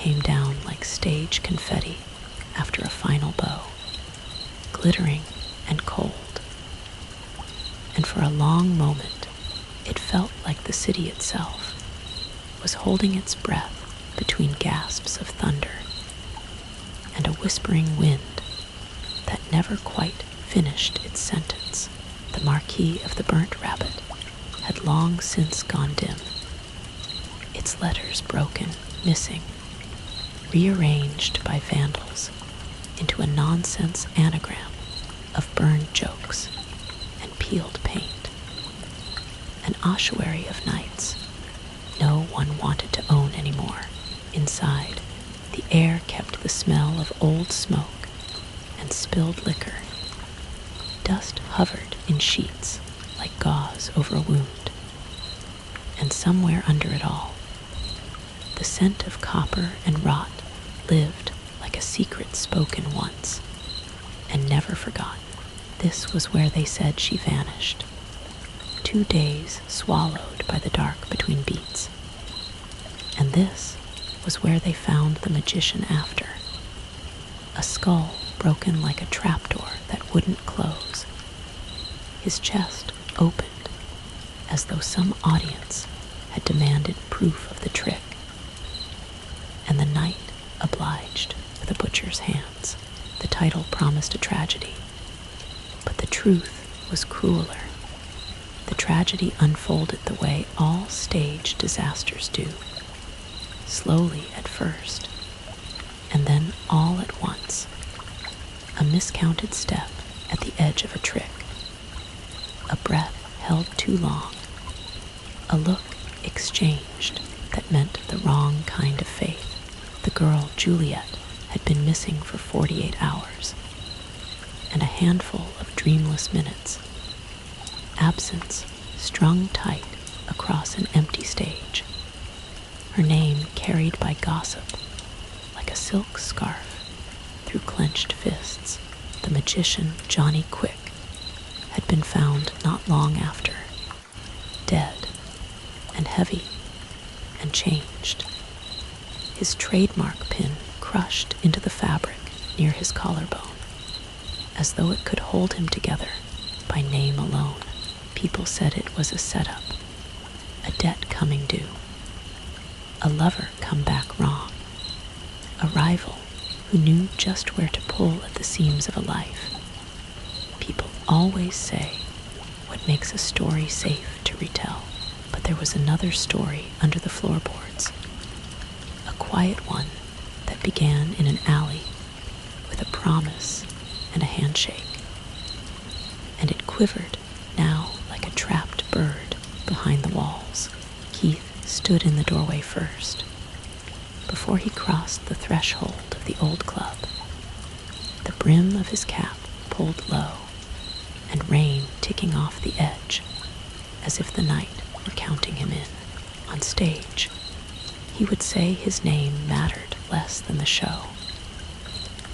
came down like stage confetti after a final bow, glittering and cold. And for a long moment, it felt like the city itself was holding its breath between gasps of thunder and a whispering wind that never quite finished its sentence. The Marquis of the Burnt Rabbit had long since gone dim, its letters broken, missing, rearranged by vandals into a nonsense anagram of burned jokes and peeled paint. An ossuary of nights no one wanted to own anymore. Inside, the air kept the smell of old smoke and spilled liquor. Dust hovered in sheets like gauze over a wound. And somewhere under it all, the scent of copper and rot lived like a secret spoken once and never forgotten. This was where they said she vanished. 2 days swallowed by the dark between beats. And this was where they found the magician after. A skull broken like a trapdoor that wouldn't close. His chest opened as though some audience had demanded proof of the trick. And the knight obliged with a butcher's hands. The title promised a tragedy, but the truth was crueler. The tragedy unfolded the way all stage disasters do, slowly at first, and then all at once. A miscounted step at the edge of a trick, a breath held too long, a look exchanged that meant the wrong kind of faith. The girl, Juliet, had been missing for 48 hours, and a handful of dreamless minutes. Absence strung tight across an empty stage. Her name carried by gossip like a silk scarf through clenched fists. The magician, Johnny Quick, had been found not long after, dead and heavy and changed. His trademark pin crushed into the fabric near his collarbone, as though it could hold him together by name alone. People said it was a setup, a debt coming due, a lover come back wrong, a rival who knew just where to pull at the seams of a life. People always say what makes a story safe to retell, but there was another story under the floorboards, a quiet one that began in an alley with a promise and a handshake. And it quivered now like a trapped bird behind the walls. Keith stood in the doorway first, before he crossed the threshold of the old club. The brim of his cap pulled low, and rain ticking off the edge, as if the night were counting him in. On stage, he would say his name mattered less than the show,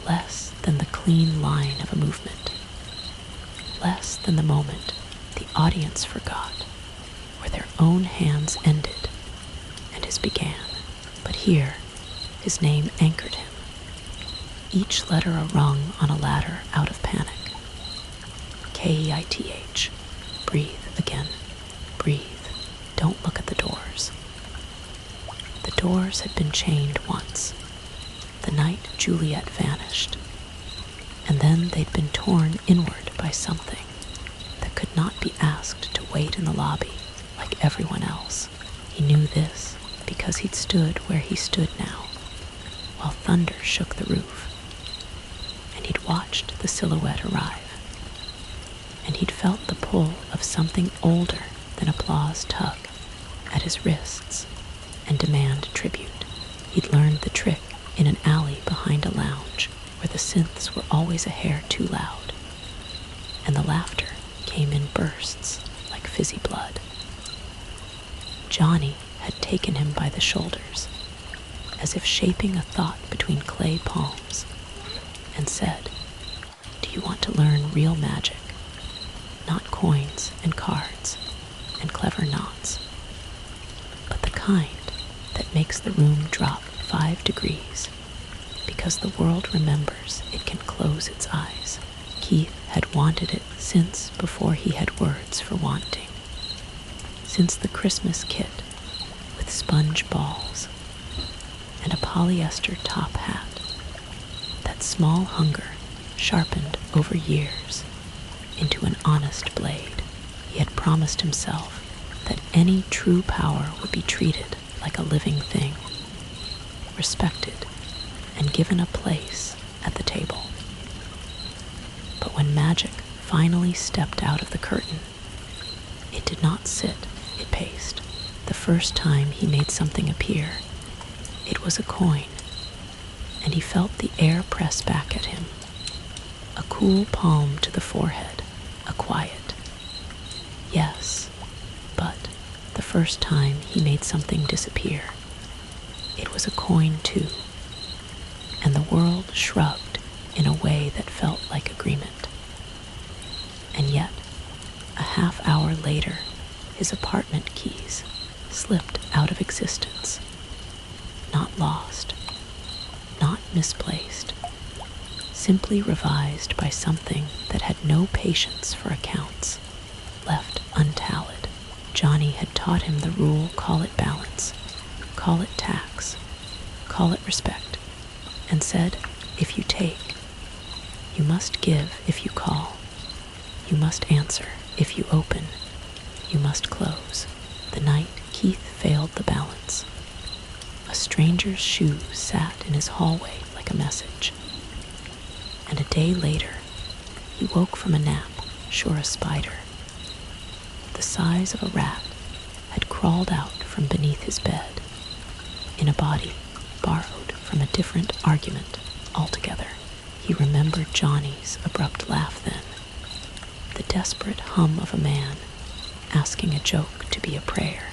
less than the clean line of a movement, less than the moment the audience forgot, where their own hands ended and his began. But here, his name anchored him, each letter a rung on a ladder out of panic. Keith. Breathe again. Breathe. Don't look at the doors. The doors had been chained once, the night Juliet vanished, and then they'd been torn inward by something that could not be asked to wait in the lobby like everyone else. He knew this because he'd stood where he stood now, while thunder shook the roof, and he'd watched the silhouette arrive, and he'd felt the pull of something older than applause tug at his wrists and demand tribute. He'd learned the trick in an alley behind a lounge where the synths were always a hair too loud, and the laughter came in bursts like fizzy blood. Johnny had taken him by the shoulders, as if shaping a thought between clay palms, and said, "Do you want to learn real magic? Not coins and cards and clever knots, but the kind that makes the room drop 5 degrees because the world remembers it can close its eyes. Keith had wanted it since before he had words for wanting. Since the Christmas kit with sponge balls and a polyester top hat, that small hunger sharpened over years into an honest blade. He had promised himself that any true power would be treated like a living thing, respected and given a place at the table. But when magic finally stepped out of the curtain, it did not sit, it paced. The first time he made something appear, it was a coin, and he felt the air press back at him. A cool palm to the forehead, a quiet yes. But the first time he made something disappear, it was a coin too, and the world shrugged in a way that felt like agreement. And yet, a half hour later, his apartment keys slipped out of existence. Not lost, not misplaced, simply revised by something that had no patience for accounts, left untallied. Johnny had taught him the rule: call it balance, call it tax, call it respect, and said, if you take, you must give. If you call, you must answer. If you open, you must close. The night Keith failed the balance, a stranger's shoe sat in his hallway like a message. And a day later, he woke from a nap, sure a spider, the size of a rat, had crawled out from beneath his bed, in a body borrowed from a different argument altogether. He remembered Johnny's abrupt laugh then, the desperate hum of a man asking a joke to be a prayer.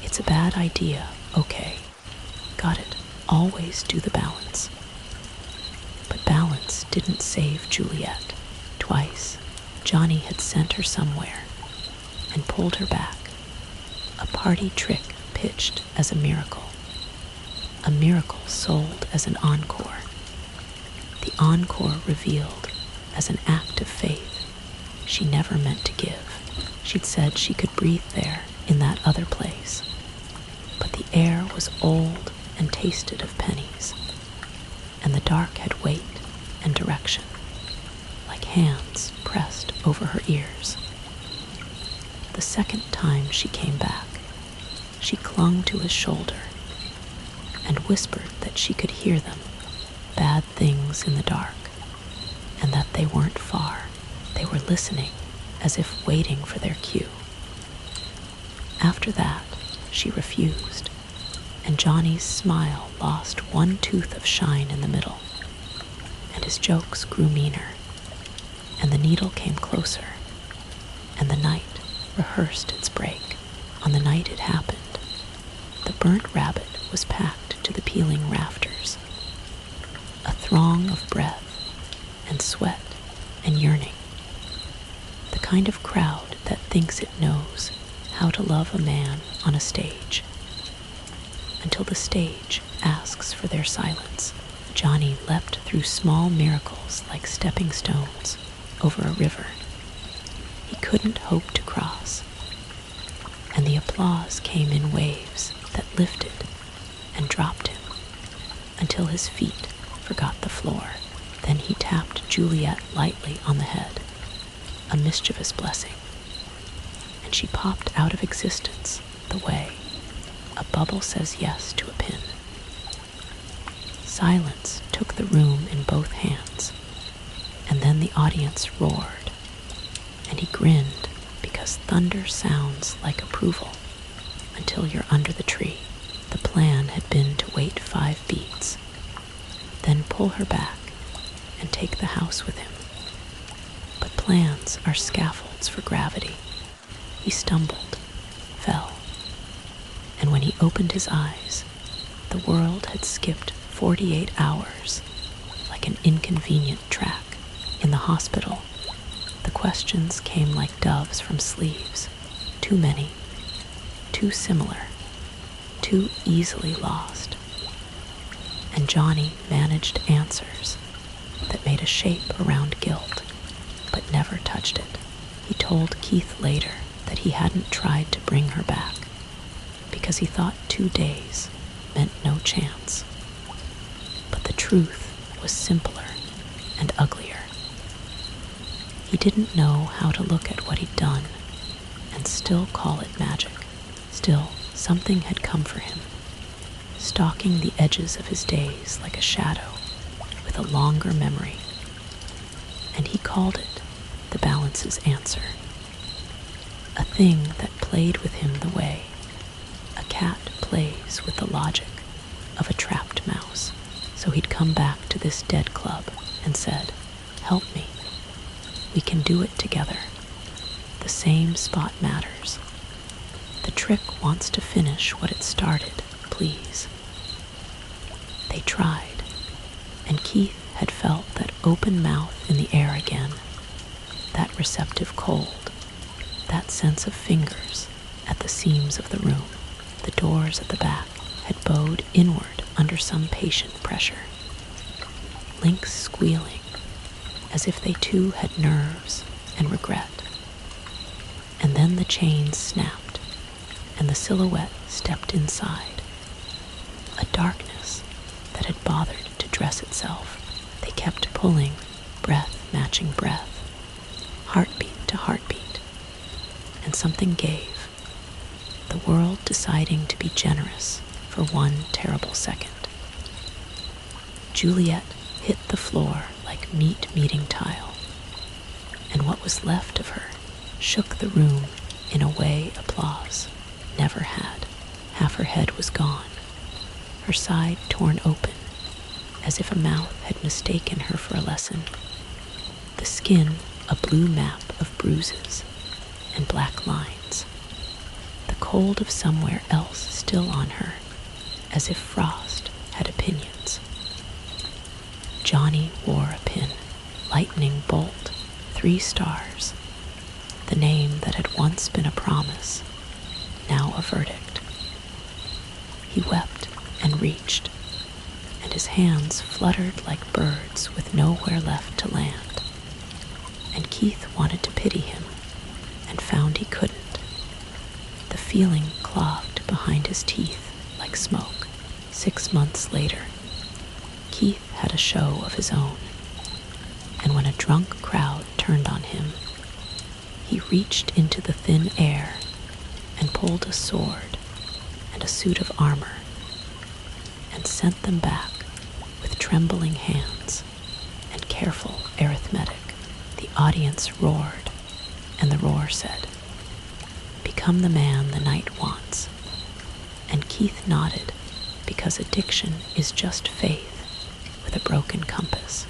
It's a bad idea, okay, got it, always do the balance. But balance didn't save Juliet. Twice, Johnny had sent her somewhere and pulled her back, a party trick pitched as a miracle sold as an encore, the encore revealed as an act of faith she never meant to give. She'd said she could breathe there in that other place, but the air was old and tasted of pennies, and the dark had weight and direction, like hands pressed over her ears. The second time she came back, she clung to his shoulder and whispered that she could hear them, bad things in the dark, and that they weren't far. They were listening, as if waiting for their cue. After that, she refused, and Johnny's smile lost one tooth of shine in the middle, and his jokes grew meaner, and the needle came closer, and the night rehearsed its break. On the night it happened, the burnt rabbit was packed to the peeling rafters, a throng of breath and sweat and yearning, the kind of crowd that thinks it knows how to love a man on a stage, until the stage asks for their silence. Johnny leapt through small miracles like stepping stones over a river he couldn't hope to cross, and the applause came in waves that lifted and dropped him until his feet forgot the floor. Then he tapped Juliet lightly on the head, a mischievous blessing, and she popped out of existence the way a bubble says yes to a pin. Silence took the room in both hands, and then the audience roared, and he grinned because thunder sounds like approval until you're under the tree. The plan had been to wait 5 beats, then pull her back and take the house with him. But plans are scaffolds for gravity. He stumbled, fell, and when he opened his eyes, the world had skipped 48 hours like an inconvenient track. In the hospital, the questions came like doves from sleeves. Too many, too similar, too easily lost. And Johnny managed answers that made a shape around guilt, but never touched it. He told Keith later that he hadn't tried to bring her back because he thought 2 days meant no chance. But the truth was simpler and uglier. He didn't know how to look at what he'd done and still call it magic. Still, something had come for him, stalking the edges of his days like a shadow with a longer memory. And he called it the balance's answer. A thing that played with him the way a cat plays with the logic of a trapped mouse. So he'd come back to this dead club and said, "Help me. We can do it together. The same spot matters. The trick wants to finish what it started, please." They tried, and Keith had felt that open mouth in the air again, that receptive cold, that sense of fingers at the seams of the room. The doors at the back had bowed inward under some patient pressure, links squealing as if they too had nerves and regret. And then the chains snapped, and the silhouette stepped inside, a darkness that had bothered to dress itself. They kept pulling, breath matching breath, heartbeat to heartbeat, and something gave, the world deciding to be generous for one terrible second. Juliet hit the floor like meat meeting tile, and what was left of her shook the room in a way applause never had. Half her head was gone, her side torn open, as if a mouth had mistaken her for a lesson. The skin a blue map of bruises and black lines. The cold of somewhere else still on her, as if frost had opinions. Johnny wore a pin, lightning bolt, 3 stars, the name that had once been a promise, now a verdict. He wept and reached, and his hands fluttered like birds with nowhere left to land. And Keith wanted to pity him, and found he couldn't. The feeling clogged behind his teeth like smoke. 6 months later, Keith had a show of his own, and when a drunk crowd turned on him, he reached into the thin air and pulled a sword and a suit of armor and sent them back with trembling hands and careful arithmetic. The audience roared, and the roar said, "Become the man the night wants." And Keith nodded, because addiction is just faith with a broken compass.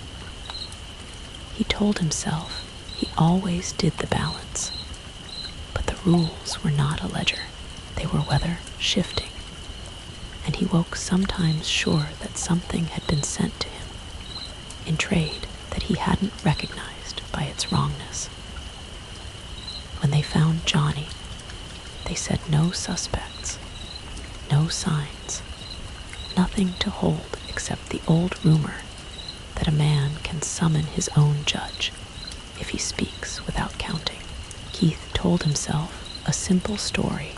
He told himself he always did the balance, but the rules were not a ledger. They were weather shifting, and he woke sometimes sure that something had been sent to him in trade that he hadn't recognized by its wrongness. When they found Johnny, they said no suspects, no signs, nothing to hold except the old rumor that a man can summon his own judge if he speaks without counting. Keith told himself a simple story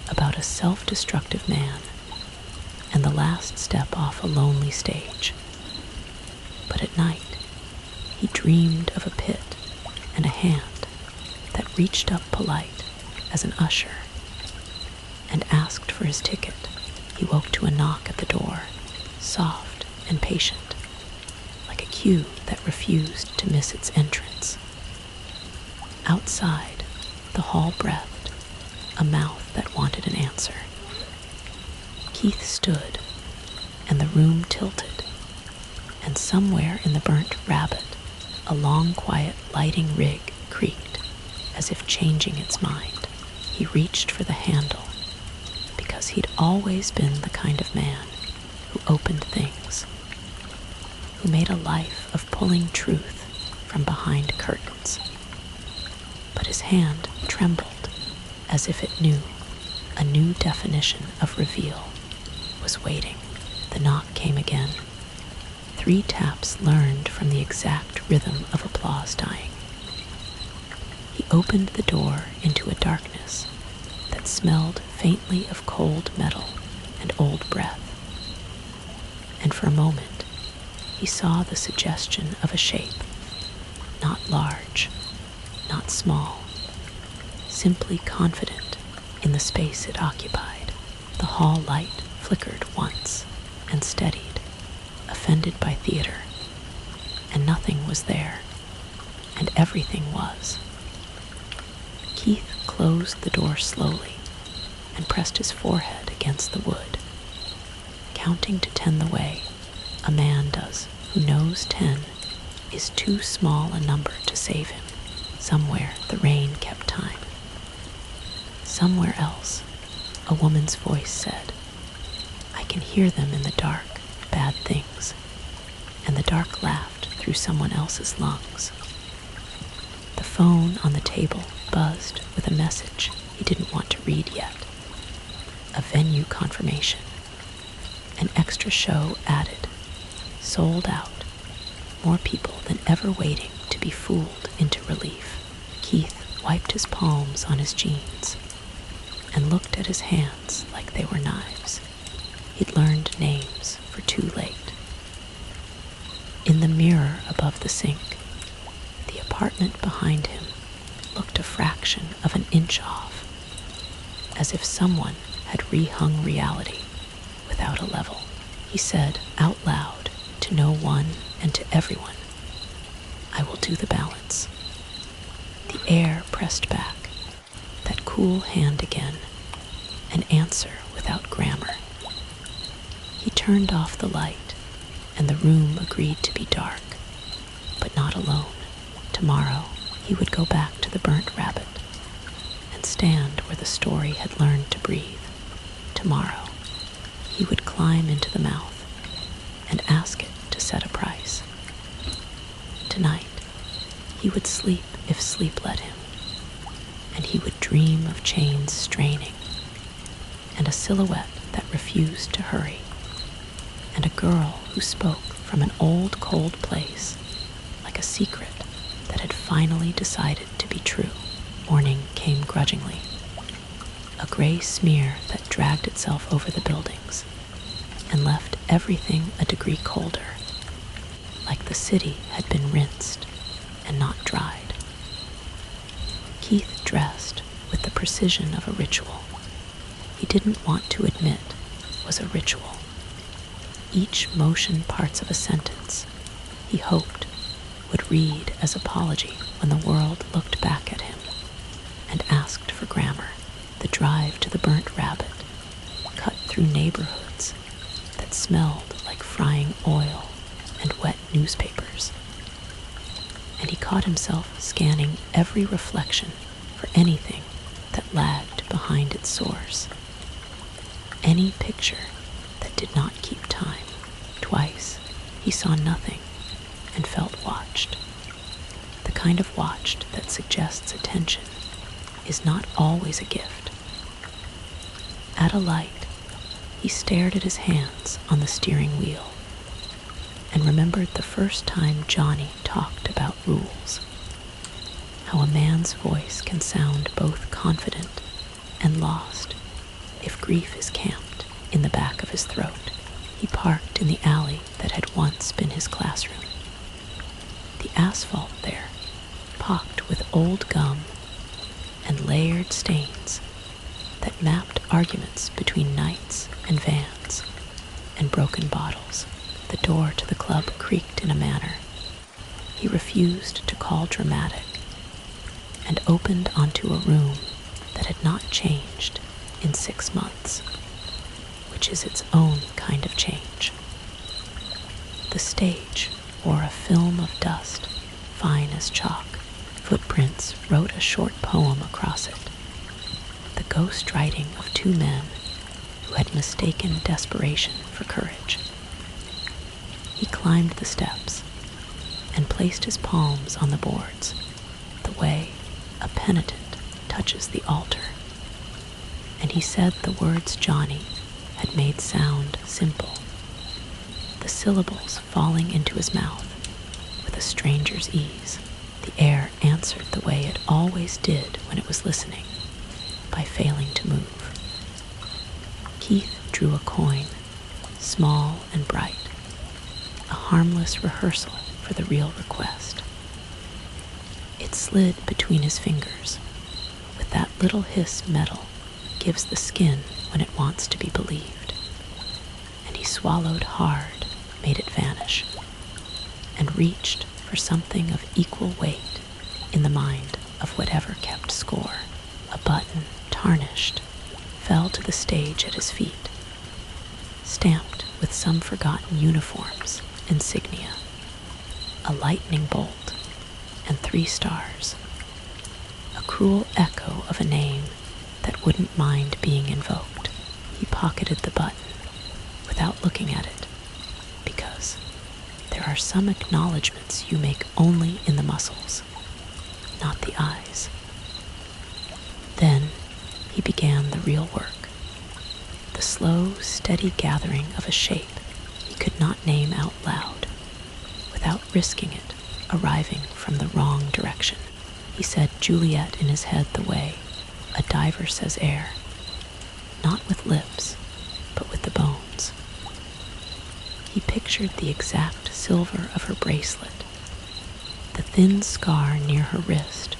about a self-destructive man and the last step off a lonely stage. But at night, he dreamed of a pit and a hand that reached up polite as an usher and asked for his ticket. He woke to a knock at the door, soft and patient, like a queue that refused to miss its entrance. Outside, the hall breathed, a mouth that wanted an answer. Keith stood, and the room tilted, and somewhere in the burnt rabbit, a long, quiet lighting rig creaked, as if changing its mind. He reached for the handle, because he'd always been the kind of man who opened things, who made a life of pulling truth from behind curtains. But his hand trembled, as if it knew a new definition of reveal was waiting. The knock came again, 3 taps learned from the exact rhythm of applause dying. He opened the door into a darkness that smelled faintly of cold metal and old breath. And for a moment, he saw the suggestion of a shape, not large, not small, simply confident in the space it occupied. The hall light flickered once and steadied, offended by theater, and nothing was there, and everything was. Keith closed the door slowly and pressed his forehead against the wood, counting to 10 the way a man does who knows 10 is too small a number to save him. Somewhere the rain kept time. Somewhere else, a woman's voice said, "I can hear them in the dark, bad things," and the dark laughed through someone else's lungs. The phone on the table buzzed with a message he didn't want to read yet. A venue confirmation. An extra show added. Sold out. More people than ever waiting to be fooled into relief. Keith wiped his palms on his jeans and looked at his hands like they were knives. He'd learned names for too late. In the mirror above the sink, the apartment behind him looked a fraction of an inch off, as if someone had rehung reality without a level. He said out loud to no one and to everyone, "I will do the balance." The air pressed back, that cool hand again, an answer without grammar. He turned off the light, and the room agreed to be dark, but not alone. Tomorrow, he would go back to the burnt rabbit and stand where the story had learned to breathe. Tomorrow, he would climb into the mouth and ask it to set a price. Tonight, he would sleep if sleep let him, and he would dream of chains straining, and a silhouette that refused to hurry, and a girl who spoke from an old cold place, like a secret that had finally decided to be true. Morning came grudgingly, a gray smear that dragged itself over the buildings and left everything a degree colder, like the city had been rinsed and not dried. Keith dressed with the precision of a ritual he didn't want to admit was a ritual. Each motion parts of a sentence, he hoped, would read as apology when the world looked back at him and asked for grammar. The drive to the burnt rabbit cut through neighborhoods that smelled like frying oil and wet newspapers, and he caught himself scanning every reflection for anything that lagged behind its source. Any picture that did not keep time. Twice, he saw nothing and felt watched. The kind of watched that suggests attention is not always a gift. At a light, he stared at his hands on the steering wheel and remembered the first time Johnny talked about rules, how a man's voice can sound both confident and lost if grief is camped in the back of his throat. He parked in the alley that had once been his classroom. The asphalt there, pocked with old gum and layered stains that mapped arguments between knights and vans and broken bottles. The door to the club creaked in a manner he refused to call dramatic and opened onto a room that had not changed in 6 months, which is its own kind of change. The stage wore a film of dust, fine as chalk. Footprints wrote a short poem across it, the ghost writing of 2 men who had mistaken desperation for courage. He climbed the steps and placed his palms on the boards, the way a penitent touches the altar, and he said the words Johnny had made sound simple, the syllables falling into his mouth with a stranger's ease. The air answered the way it always did when it was listening, by failing to move. Keith drew a coin, small and bright, a harmless rehearsal for the real request. It slid between his fingers, with that little hiss metal gives the skin when it wants to be believed, and he swallowed hard, made it vanish, and reached for something of equal weight in the mind of whatever kept score. A button, tarnished, fell to the stage at his feet, stamped with some forgotten uniform's insignia, a lightning bolt and 3 stars, a cruel echo of a name that wouldn't mind being invoked. He pocketed the button without looking at it, because there are some acknowledgments you make only in the muscles, not the eyes. Then he began the real work, the slow, steady gathering of a shape he could not name out loud, without risking it arriving from the wrong direction. He said Juliet in his head the way a diver says air, not with lips, but with the bones. He pictured the exact silver of her bracelet, the thin scar near her wrist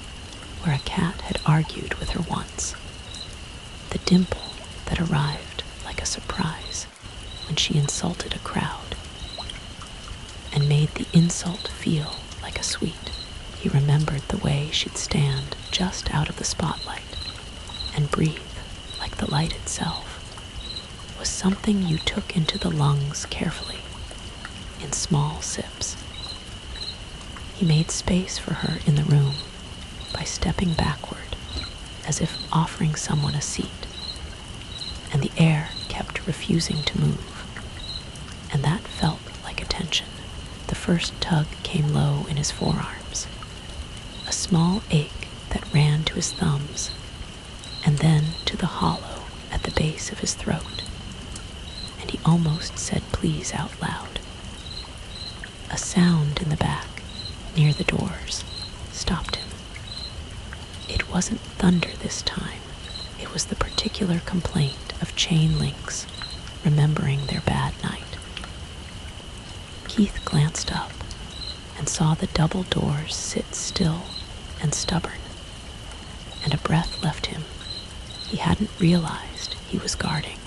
where a cat had argued with her once, the dimple that arrived like a surprise when she insulted a crowd and made the insult feel like a sweet. He remembered the way she'd stand just out of the spotlight and breathe like the light itself was something you took into the lungs carefully, in small sips. He made space for her in the room by stepping backward, as if offering someone a seat, and the air kept refusing to move, and that felt like a tension. The first tug came low in his forearms, a small ache that ran to his thumbs, and then to the hollow at the base of his throat, and he almost said please out loud. A sound in the back, near the doors, stopped him. It wasn't thunder this time. It was the particular complaint of chain links remembering their bad night. Keith glanced up and saw the double doors sit still and stubborn, and a breath left him. He hadn't realized he was guarding.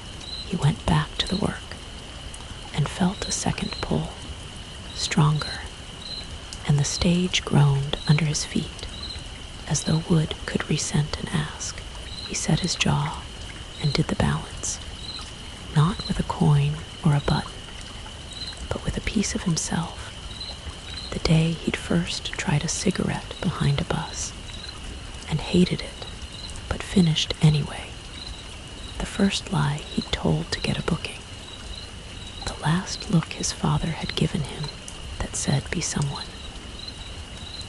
He went back to the work and felt a second pull, stronger, and the stage groaned under his feet as though wood could resent an ask. He set his jaw and did the balance, not with a coin or a button, but with a piece of himself. The day he'd first tried a cigarette behind a bus and hated it, but finished anyway. The first lie he'd told to get a booking. The last look his father had given him that said be someone.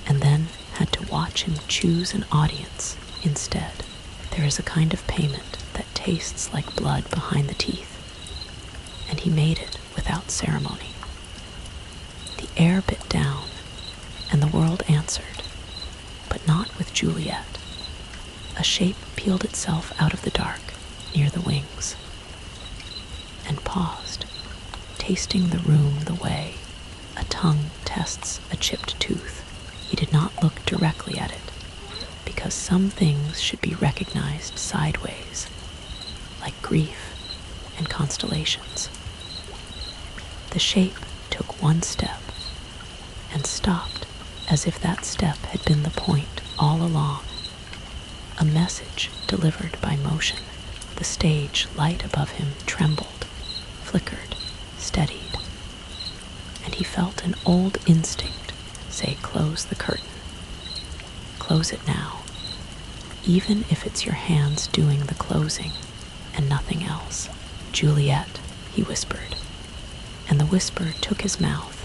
And then had to watch him choose an audience instead. There is a kind of payment that tastes like blood behind the teeth, and he made it without ceremony. The air bit down, and the world answered, but not with Juliet. A shape peeled itself out of the dark near the wings, and paused, tasting the room the way a tongue tests a chipped tooth. He did not look directly at it, because some things should be recognized sideways, like grief and constellations. The shape took one step and stopped as if that step had been the point all along, a message delivered by motion. The stage light above him trembled, flickered, steadied, and he felt an old instinct say, close the curtain. Close it now, even if it's your hands doing the closing and nothing else. Juliet, he whispered, and the whisper took his mouth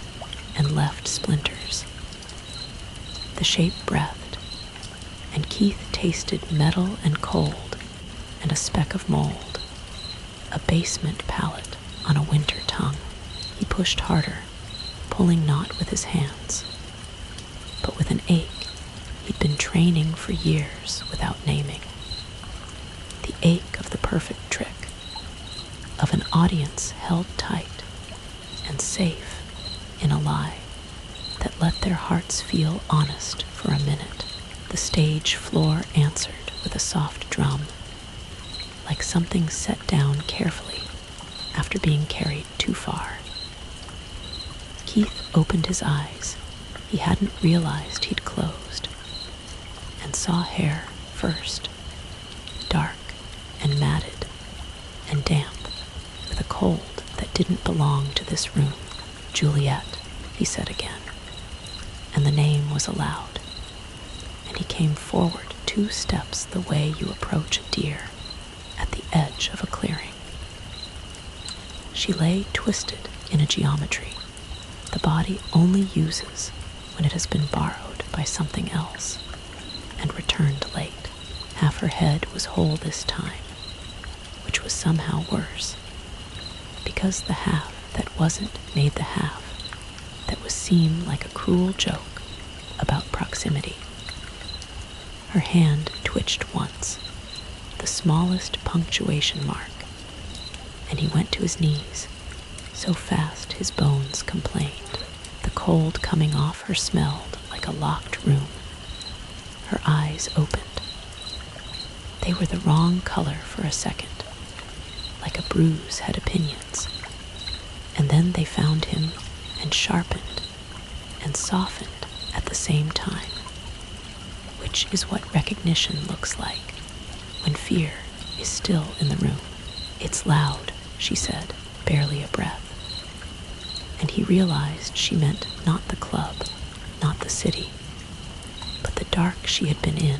and left splinters. The shape breathed, and Keith tasted metal and cold and a speck of mold, a basement palate on a winter tongue. He put pushed harder, pulling not with his hands, but with an ache he'd been training for years without naming. The ache of the perfect trick, of an audience held tight and safe in a lie that let their hearts feel honest for a minute. The stage floor answered with a soft drum, like something set down carefully after being carried too far. Keith opened his eyes. He hadn't realized he'd closed, and saw hair first, dark and matted and damp, with a cold that didn't belong to this room. Juliet, he said again, and the name was aloud, and he came forward 2 steps the way you approach a deer at the edge of a clearing. She lay twisted in a geometry the body only uses when it has been borrowed by something else and returned late. Half her head was whole this time, which was somehow worse, because the half that wasn't made the half that was seem like a cruel joke about proximity. Her hand twitched once, the smallest punctuation mark, and he went to his knees, so fast his bones complained. The cold coming off her smelled like a locked room. Her eyes opened. They were the wrong color for a second, like a bruise had opinions, and then they found him and sharpened and softened at the same time, which is what recognition looks like when fear is still in the room. "It's loud," she said, barely a breath. And he realized she meant not the club, not the city, but the dark she had been in.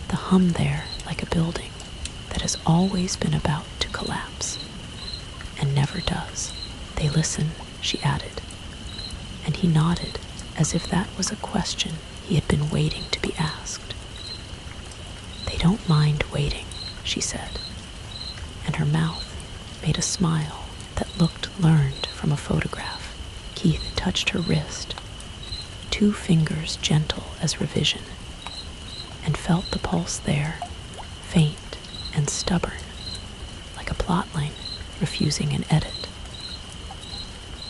The hum there like a building that has always been about to collapse, and never does. "They listen," she added, and he nodded as if that was a question he had been waiting to be asked. "They don't mind waiting," she said, and her mouth made a smile that looked learned from a photograph. Keith touched her wrist, 2 fingers gentle as revision, and felt the pulse there, faint and stubborn, like a plotline refusing an edit.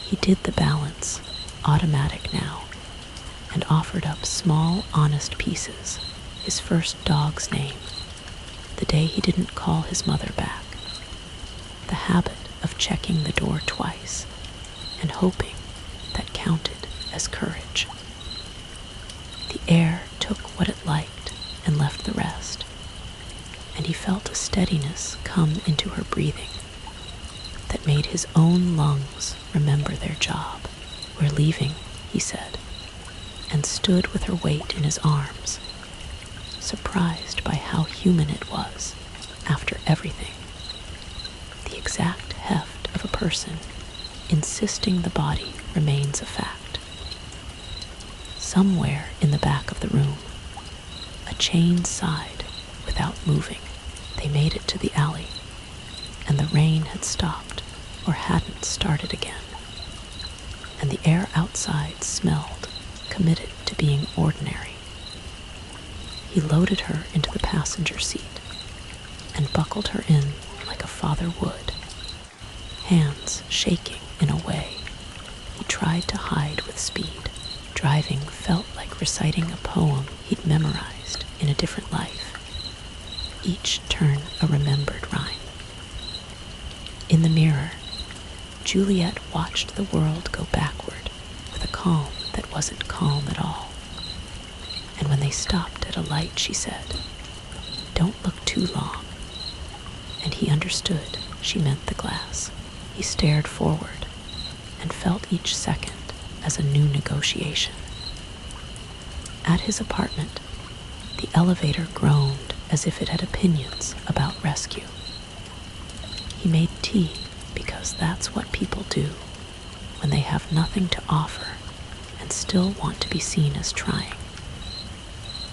He did the balance, automatic now, and offered up small, honest pieces, his first dog's name, the day he didn't call his mother back, the habit of checking the door twice and hoping that counted as courage. The air took what it liked and left the rest, and he felt a steadiness come into her breathing that made his own lungs remember their job. "We're leaving," he said, and stood with her weight in his arms, surprised by how human it was after everything. The exact heft of a person insisting the body remains a fact. Somewhere in the back of the room, a chain sighed without moving. They made it to the alley, and the rain had stopped or hadn't started again, and the air outside smelled committed to being ordinary. He loaded her into the passenger seat and buckled her in like a father would, hands shaking in a way he tried to hide with speed. Driving felt like reciting a poem he'd memorized in a different life, each turn a remembered rhyme. In the mirror, Juliet watched the world go backward with a calm that wasn't calm at all. And when they stopped at a light, she said, "Don't look too long." And he understood she meant the glass. He stared forward and felt each second as a new negotiation. At his apartment, the elevator groaned as if it had opinions about rescue. He made tea because that's what people do when they have nothing to offer and still want to be seen as trying.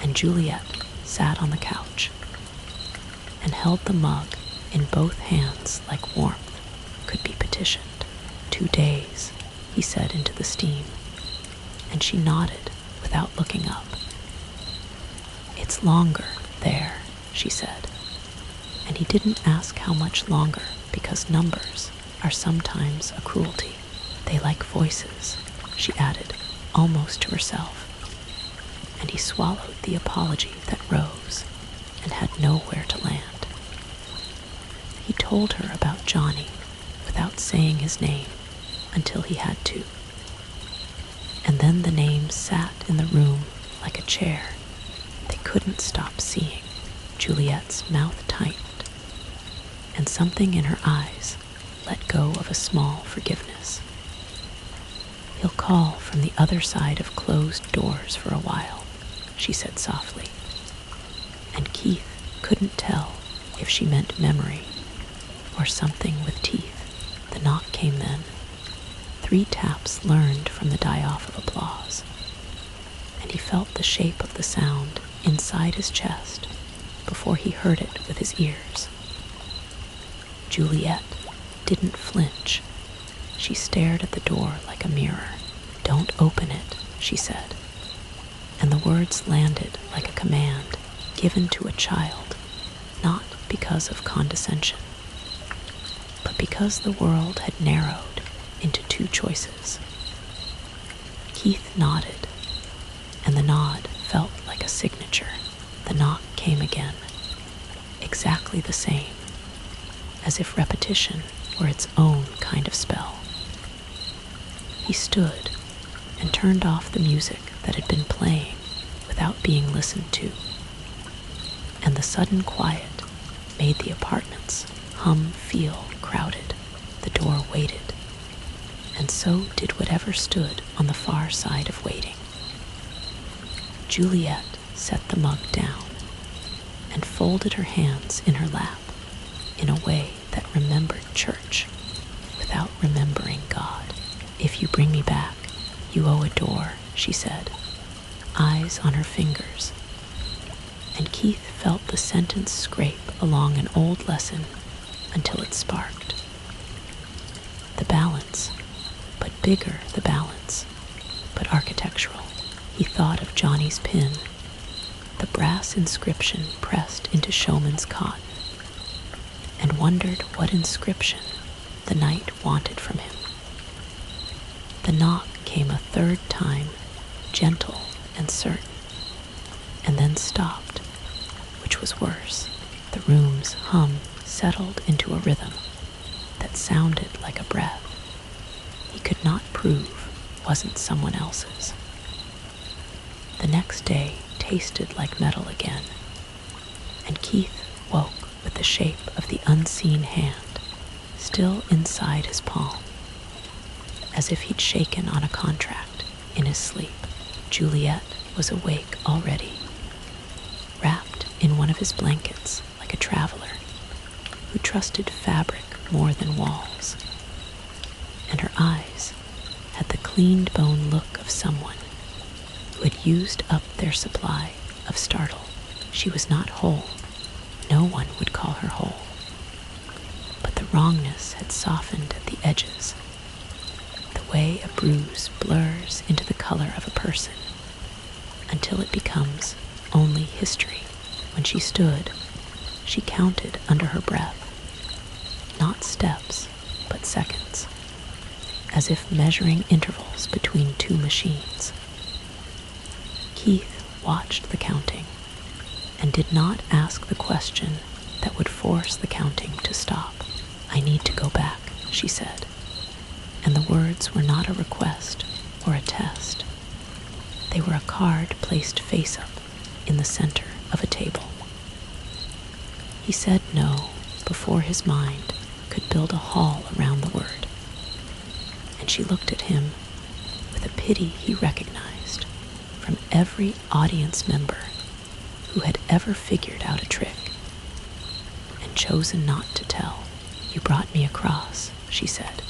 And Juliet sat on the couch and held the mug in both hands like warmth could be petitioned 2 days, he said into the steam, and she nodded without looking up. It's longer there, she said, and he didn't ask how much longer because numbers are sometimes a cruelty. They like voices, she added, almost to herself, and he swallowed the apology that rose and had nowhere to land. He told her about Johnny without saying his name until he had to, and then the name sat in the room like a chair. They couldn't stop seeing. Juliet's mouth tightened, and something in her eyes let go of a small forgiveness. He'll call from the other side of closed doors for a while, she said softly, and Keith couldn't tell if she meant memory or something with teeth. The knock came then. 3 taps learned from the die-off of applause, and he felt the shape of the sound inside his chest before he heard it with his ears. Juliet didn't flinch. She stared at the door like a mirror. "Don't open it," she said, and the words landed like a command given to a child, not because of condescension, but because the world had narrowed into 2 choices. Keith nodded, and the nod felt like a signature. The knock came again, exactly the same, as if repetition were its own kind of spell. He stood and turned off the music that had been playing without being listened to, and the sudden quiet made the apartment's hum feel crowded. The door waited, and so did whatever stood on the far side of waiting. Juliet set the mug down and folded her hands in her lap in a way that remembered church without remembering God. "If you bring me back, you owe a door," she said, eyes on her fingers, and Keith felt the sentence scrape along an old lesson until it sparked. The balance, but bigger the balance, but architectural. He thought of Johnny's pin, the brass inscription pressed into Showman's cotton, and wondered what inscription the night wanted from him. The knock came a 3rd time, gentle and certain, and then stopped, which was worse. The room's hum settled into a rhythm that sounded like a breath he could not prove wasn't someone else's. The next day tasted like metal again, and Keith woke with the shape of the unseen hand still inside his palm, as if he'd shaken on a contract in his sleep. Juliet was awake already, wrapped in one of his blankets like a traveler who trusted fabric more than walls, and her eyes had the cleaned bone look of someone who had used up their supply of startle. She was not whole. No one would call her whole, but the wrongness had softened at the edges, the way a bruise blurs into the color of a person until it becomes only history. When she stood, she counted under her breath, not steps, but seconds, as if measuring intervals between 2 machines. Keith watched the counting and did not ask the question that would force the counting to stop. "I need to go back," she said, and the words were not a request or a test. They were a card placed face up in the center of a table. He said no before his mind could build a hall around the word, and she looked at him with a pity he recognized from every audience member who had ever figured out a trick and chosen not to tell. "You brought me across," she said,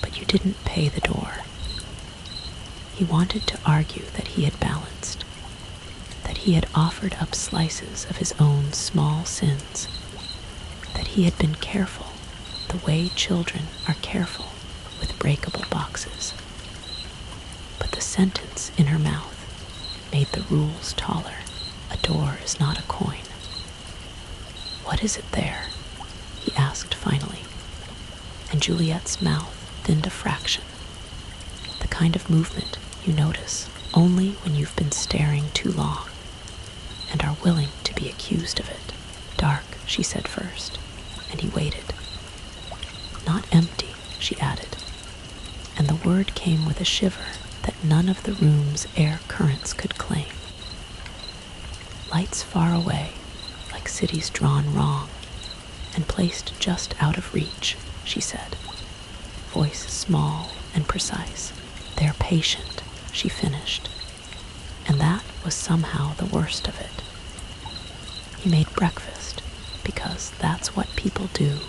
"but you didn't pay the door." He wanted to argue that he had balanced, that he had offered up slices of his own small sins, that he had been careful the way children are careful with with breakable boxes. But the sentence in her mouth made the rules taller. A door is not a coin. "What is it there?" he asked finally, and Juliet's mouth thinned a fraction, the kind of movement you notice only when you've been staring too long and are willing to be accused of it. "Dark," she said first, and he waited. "Not empty," she added, and the word came with a shiver that none of the room's air currents could claim. "Lights far away, like cities drawn wrong and placed just out of reach," she said, voice small and precise. "They're patient," she finished, and that was somehow the worst of it. He made breakfast because that's what people do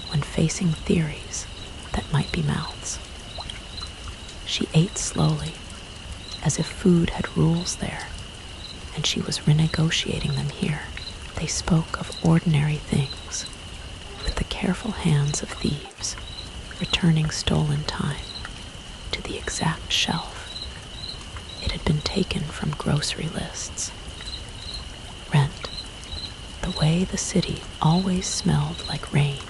when facing theories that might be mouths. She ate slowly, as if food had rules there, and she was renegotiating them here. They spoke of ordinary things, with the careful hands of thieves, returning stolen time to the exact shelf. It had been taken from grocery lists. Rent, the way the city always smelled like rain,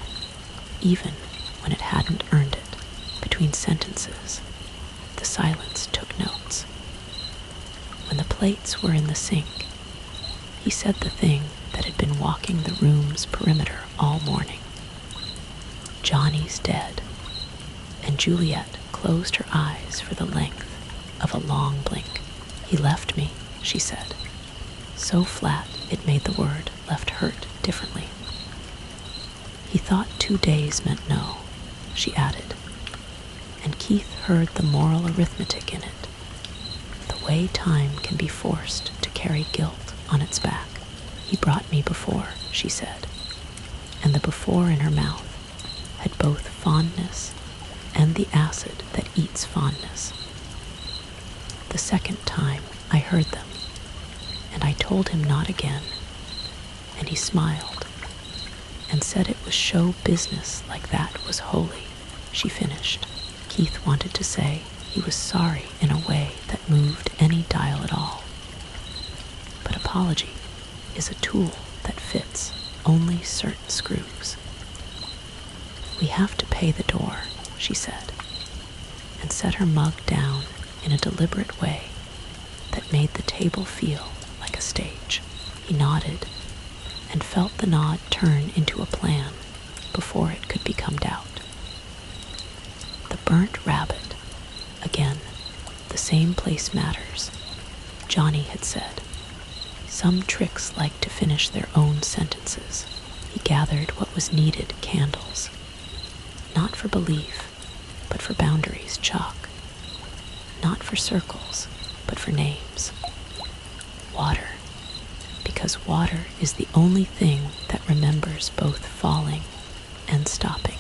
even when it hadn't earned it. Between sentences, the silence took notes. When the plates were in the sink, he said the thing that had been walking the room's perimeter all morning. "Johnny's dead," and Juliet closed her eyes for the length of a long blink. "He left me," she said, so flat it made the word left hurt differently. "He thought 2 days meant no," she added, and Keith heard the moral arithmetic in it, the way time can be forced to carry guilt on its back. "He brought me before," she said, and the before in her mouth had both fondness and the acid that eats fondness. "The second time I heard them, and I told him not again, and he smiled and said it was show business like that was holy," she finished. Keith wanted to say he was sorry in a way that moved any dial at all, but apology is a tool that fits only certain screws. "We have to pay the door," she said, and set her mug down in a deliberate way that made the table feel like a stage. He nodded and felt the nod turn into a plan before it could become doubt. "The burnt rabbit. Again, the same place matters," Johnny had said. Some tricks like to finish their own sentences. He gathered what was needed: candles. Not for belief, but for boundaries, chalk. Not for circles, but for names. Water, because water is the only thing that remembers both falling and stopping.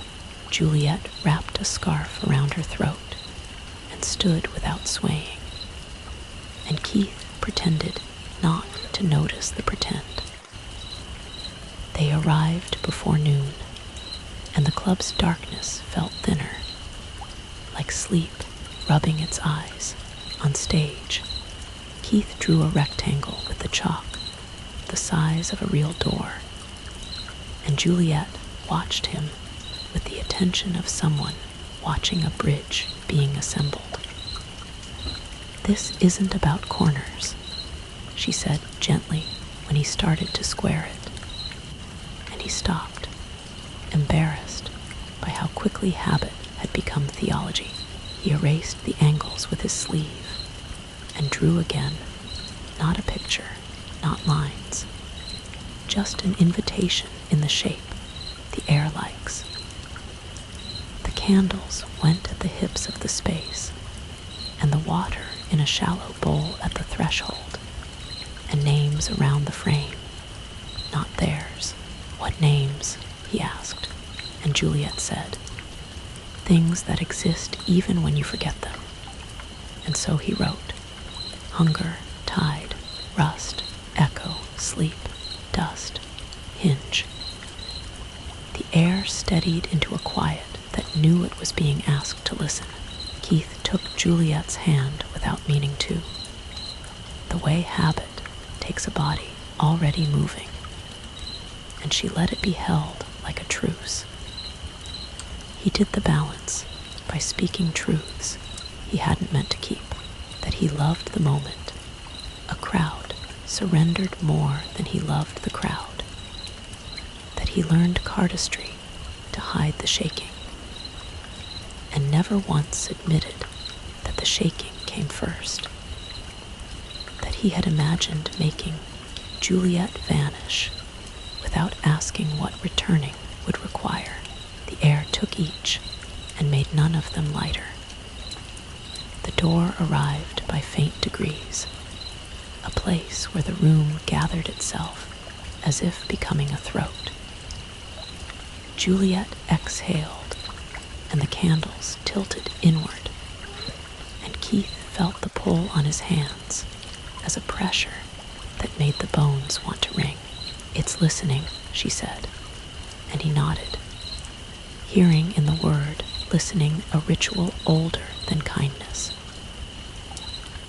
Juliet wrapped a scarf around her throat and stood without swaying, and Keith pretended not to notice the pretend. They arrived before noon, and the club's darkness felt thinner, like sleep rubbing its eyes. On stage, Keith drew a rectangle with the chalk, the size of a real door, and Juliet watched him with the attention of someone watching a bridge being assembled. "This isn't about corners," she said gently when he started to square it, and he stopped, embarrassed by how quickly habit had become theology. He erased the angles with his sleeve and drew again, not a picture, not lines, just an invitation in the shape the air likes. The candles went at the hips of the space, and the water in a shallow bowl at the threshold, and names around the frame, not theirs. "What names?" he asked, and Juliet said, "Things that exist even when you forget them." And so he wrote: hunger, tide, rust, echo, sleep, dust, hinge. The air steadied into a quiet that knew it was being asked to listen. Keith took Juliet's hand without meaning to, the way habit takes a body already moving, and she let it be held like a truce. He did the balance by speaking truths he hadn't meant to keep, that he loved the moment. A crowd surrendered more than he loved the crowd, that he learned cardistry to hide the shaking, and never once admitted that the shaking came first, that he had imagined making Juliet vanish without asking what returning would require. The air took each and made none of them lighter. The door arrived by faint degrees, a place where the room gathered itself as if becoming a throat. Juliet exhaled, and the candles tilted inward, and Keith felt the pull on his hands as a pressure that made the bones want to ring. "It's listening," she said, and he nodded, hearing in the word listening a ritual older than kindness.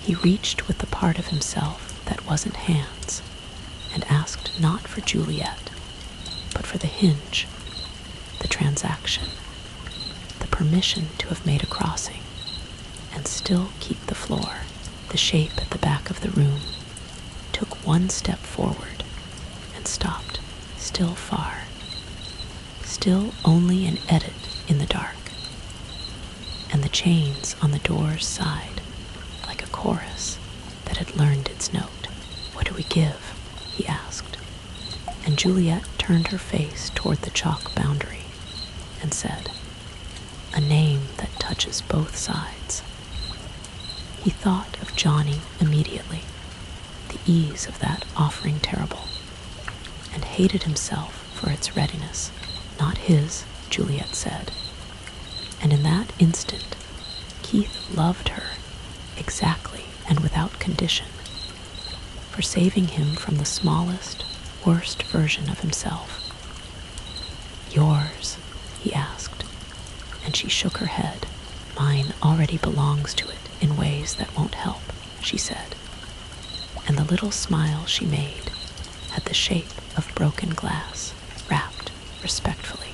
He reached with the part of himself that wasn't hands and asked not for Juliet, but for the hinge, the transaction, the permission to have made a crossing and still keep the floor. The shape at the back of the room took one step forward and stopped, still far, still only an edit in the dark, and the chains on the door's side like a chorus that had learned its note. "What do we give?" he asked, and Juliet turned her face toward the chalk boundary and said, "A name that touches both sides." He thought of Johnny immediately, the ease of that offering terrible, and hated himself for its readiness. "Not his," Juliet said, and in that instant Keith loved her exactly and without condition, for saving him from the smallest, worst version of himself. "Yours?" he asked, and she shook her head. "Mine already belongs to it in ways that won't help," she said, and the little smile she made had the shape of broken glass, wrapped respectfully.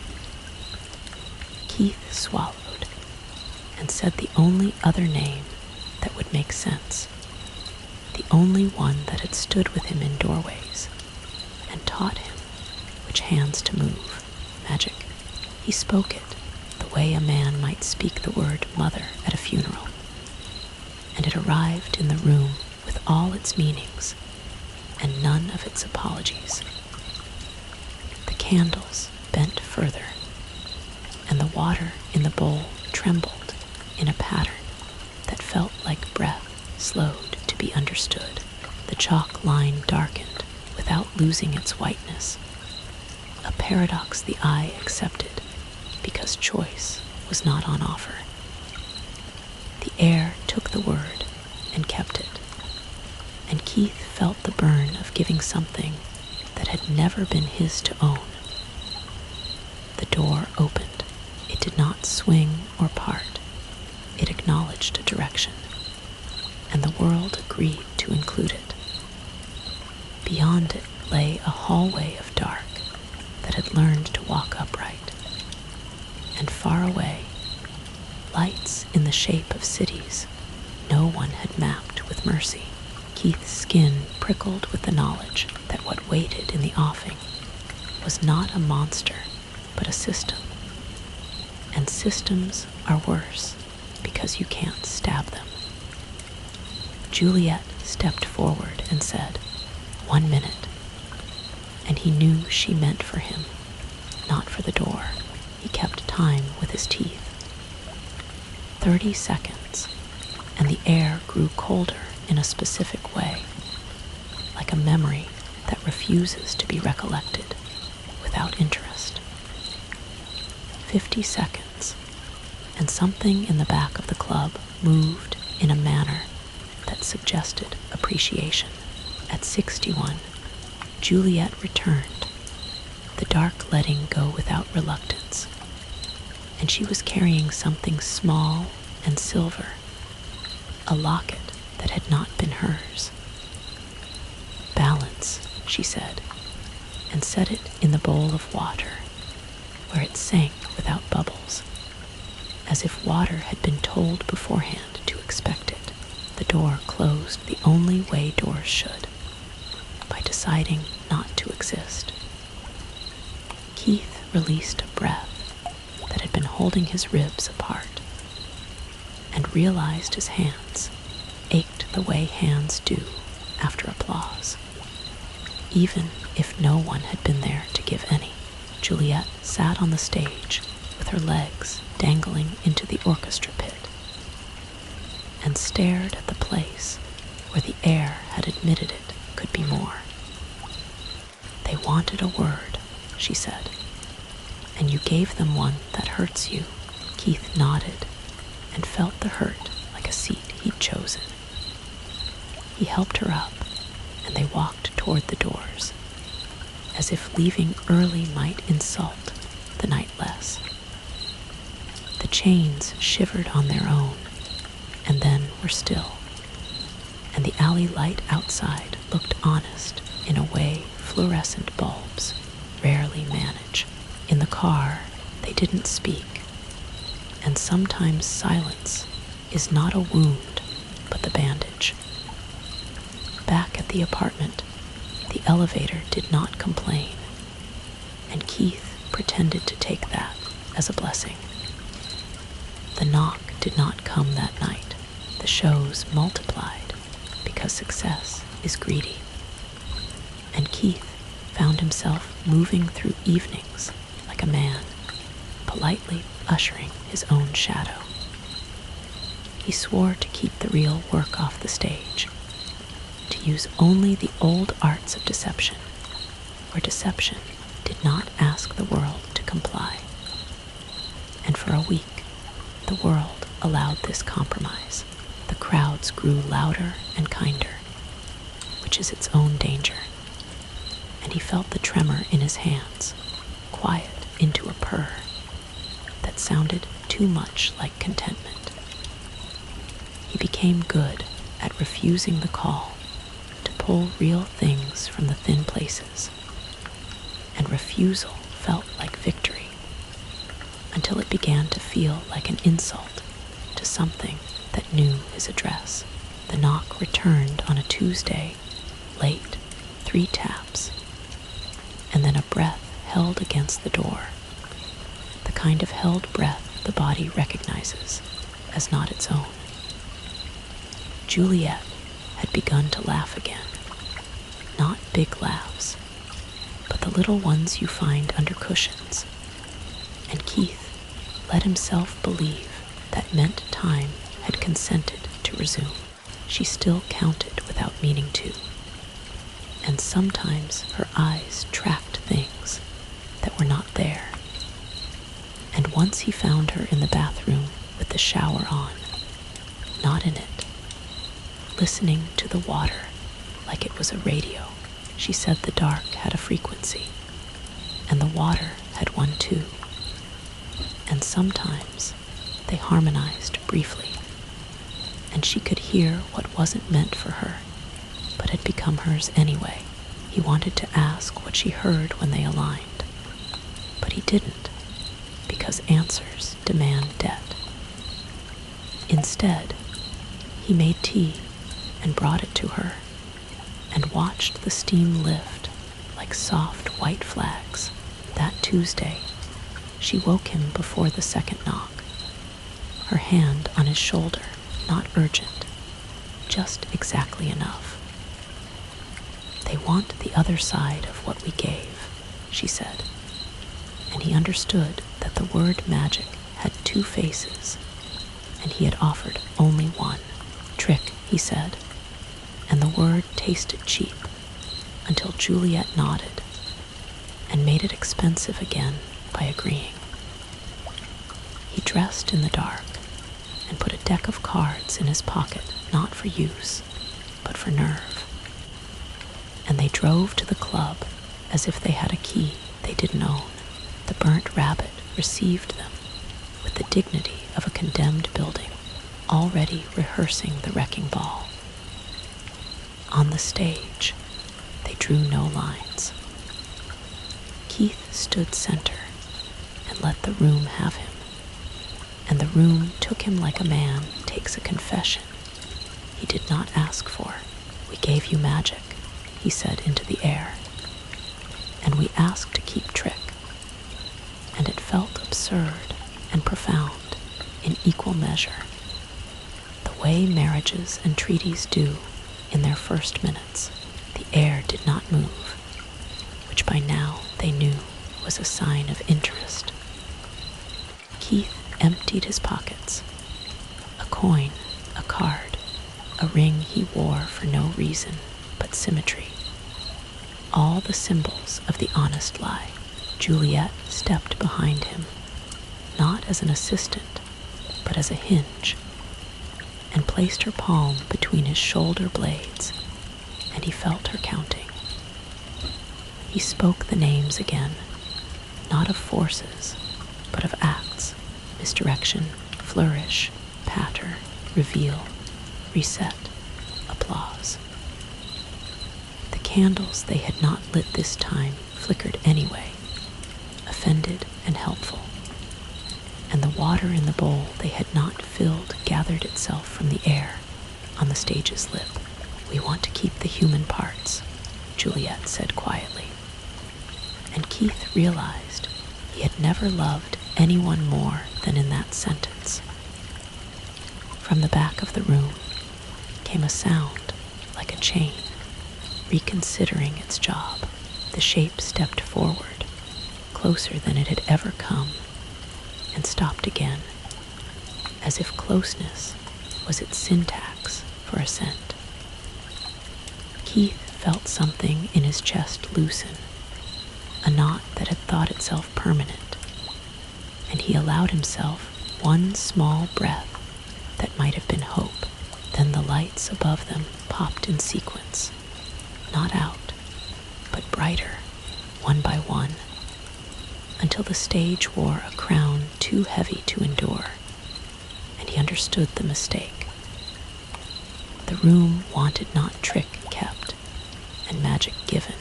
Keith swallowed and said the only other name that would make sense, the only one that had stood with him in doorways and taught him which hands to move. Magic. He spoke it the way a man might speak the word mother at a funeral, and it arrived in the room with all its meanings and none of its apologies. The candles bent further, and the water in the bowl trembled in a pattern that felt like breath slowed to be understood. The chalk line darkened without losing its whiteness, a paradox the eye accepted because choice was not on offer. The air took the word and kept it, and Keith felt the burn of giving something that had never been his to own. The door opened. It did not swing or part. It acknowledged a direction, and the world agreed to include it. Beyond it lay a hallway of dark that had learned to walk upright, and far away, lights in the shape of cities no one had mapped with mercy. Keith's skin prickled with the knowledge that what waited in the offing was not a monster, but a system. And systems are worse because you can't stab them. Juliet stepped forward and said, "1 minute," and he knew she meant for him, not for the door. He kept time with his teeth. 30 seconds, and the air grew colder in a specific way, like a memory that refuses to be recollected without interest. 50 seconds, and something in the back of the club moved in a manner that suggested appreciation. At 61, Juliet returned, the dark letting go without reluctance, and she was carrying something small and silver, a locket that had not been hers. "Balance," she said, and set it in the bowl of water, where it sank without bubbles, as if water had been told beforehand to expect it. The door closed the only way doors should, by deciding not to exist. Keith released a breath that had been holding his ribs apart, and realized his hands ached the way hands do after applause. Even if no one had been there to give any, Juliet sat on the stage with her legs dangling into the orchestra pit and stared at the place where the air had admitted it could be more. "They wanted a word," she said, "and you gave them one that hurts you." Keith nodded and felt the hurt like a seat he'd chosen. He helped her up, and they walked toward the doors, as if leaving early might insult the night less. The chains shivered on their own, and then were still, and the alley light outside looked honest in a way fluorescent bulbs rarely manage. In the car, they didn't speak, and sometimes silence is not a wound, but the bandage. Back at the apartment, the elevator did not complain, and Keith pretended to take that as a blessing. The knock did not come that night. The shows multiplied because success is greedy, and Keith found himself moving through evenings like a man, politely ushering his own shadow. He swore to keep the real work off the stage, to use only the old arts of deception, where deception did not ask the world to comply. And for a week, the world allowed this compromise. The crowds grew louder and kinder, which is its own danger, and he felt the tremor in his hands, quiet into a purr that sounded too much like contentment. He became good at refusing the call to pull real things from the thin places, and refusal felt like victory, until it began to feel like an insult to something that knew his address. The knock returned on a Tuesday, late, 3 taps, and then a breath held against the door, the kind of held breath the body recognizes as not its own. Juliet had begun to laugh again, not big laughs, but the little ones you find under cushions, and Keith let himself believe that meant time had consented to resume. She still counted without meaning to, and sometimes her eyes tracked things that were not there. And once he found her in the bathroom with the shower on, not in it, listening to the water like it was a radio. She said the dark had a frequency, and the water had one too, and sometimes they harmonized briefly, and she could hear what wasn't meant for her, but had become hers anyway. He wanted to ask what she heard when they aligned, but he didn't, because answers demand debt. Instead, he made tea and brought it to her, and watched the steam lift like soft white flags. That Tuesday, she woke him before the second knock, her hand on his shoulder, not urgent, just exactly enough. "They want the other side of what we gave," she said, and he understood that the word magic had 2 faces, and he had offered only one. "Trick," he said, and the word tasted cheap until Juliet nodded and made it expensive again by agreeing. He dressed in the dark and put a deck of cards in his pocket, not for use, but for nerve. And they drove to the club as if they had a key they didn't own. The burnt rabbit received them with the dignity of a condemned building, already rehearsing the wrecking ball. On the stage, they drew no lines. Keith stood center and let the room have him, and the room took him like a man takes a confession he did not ask for. "We gave you magic," he said into the air, "and we asked to keep trick." And it felt absurd and profound in equal measure, the way marriages and treaties do in their first minutes. The air did not move, which by now they knew was a sign of interest. Keith emptied his pockets. A coin, a card, a ring he wore for no reason but symmetry. All the symbols of the honest lie. Juliet stepped behind him, not as an assistant, but as a hinge, and placed her palm between his shoulder blades, and he felt her counting. He spoke the names again, not of forces, but of acts: misdirection, flourish, patter, reveal, reset, applause. The candles they had not lit this time flickered anyway, offended and helpful, and the water in the bowl they had not filled gathered itself from the air on the stage's lip. "We want to keep the human parts," Juliet said quietly, and Keith realized he had never loved anyone more than in that sentence. From the back of the room came a sound like a chain, reconsidering its job. The shape stepped forward, closer than it had ever come, and stopped again, as if closeness was its syntax for assent. Keith felt something in his chest loosen, a knot that had thought itself permanent, and he allowed himself one small breath that might have been hope. Then the lights above them popped in sequence, not out, but brighter, one by one, until the stage wore a crown too heavy to endure, and he understood the mistake. The room wanted not trick kept and magic given.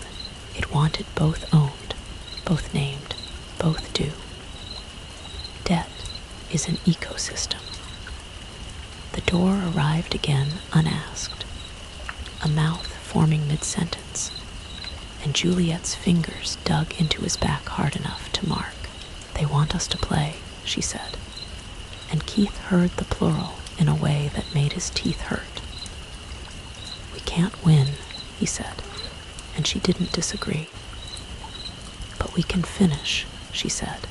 It wanted both owned, both named, both due. Debt is an ecosystem. The door arrived again unasked, a mouth forming mid-sentence, and Juliet's fingers dug into his back hard enough to mark. "They want us to play," she said, and Keith heard the plural in a way that made his teeth hurt. "We can't win," he said, and she didn't disagree. "But we can finish," she said,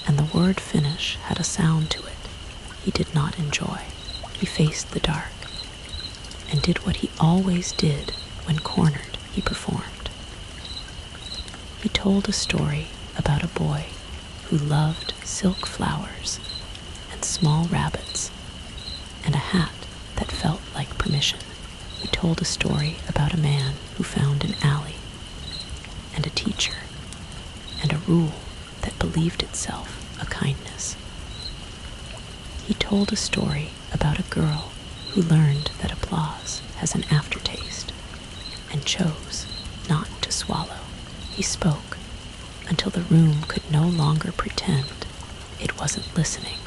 and the word finish had a sound to it he did not enjoy. He faced the dark and did what he always did when cornered. He performed. He told a story about a boy who loved silk flowers and small rabbits and a hat that felt like permission. He told a story about a man who found an alley and a teacher and a rule that believed itself a kindness. He told a story about a girl who learned that applause has an aftertaste and chose not to swallow. He spoke until the room could no longer pretend it wasn't listening.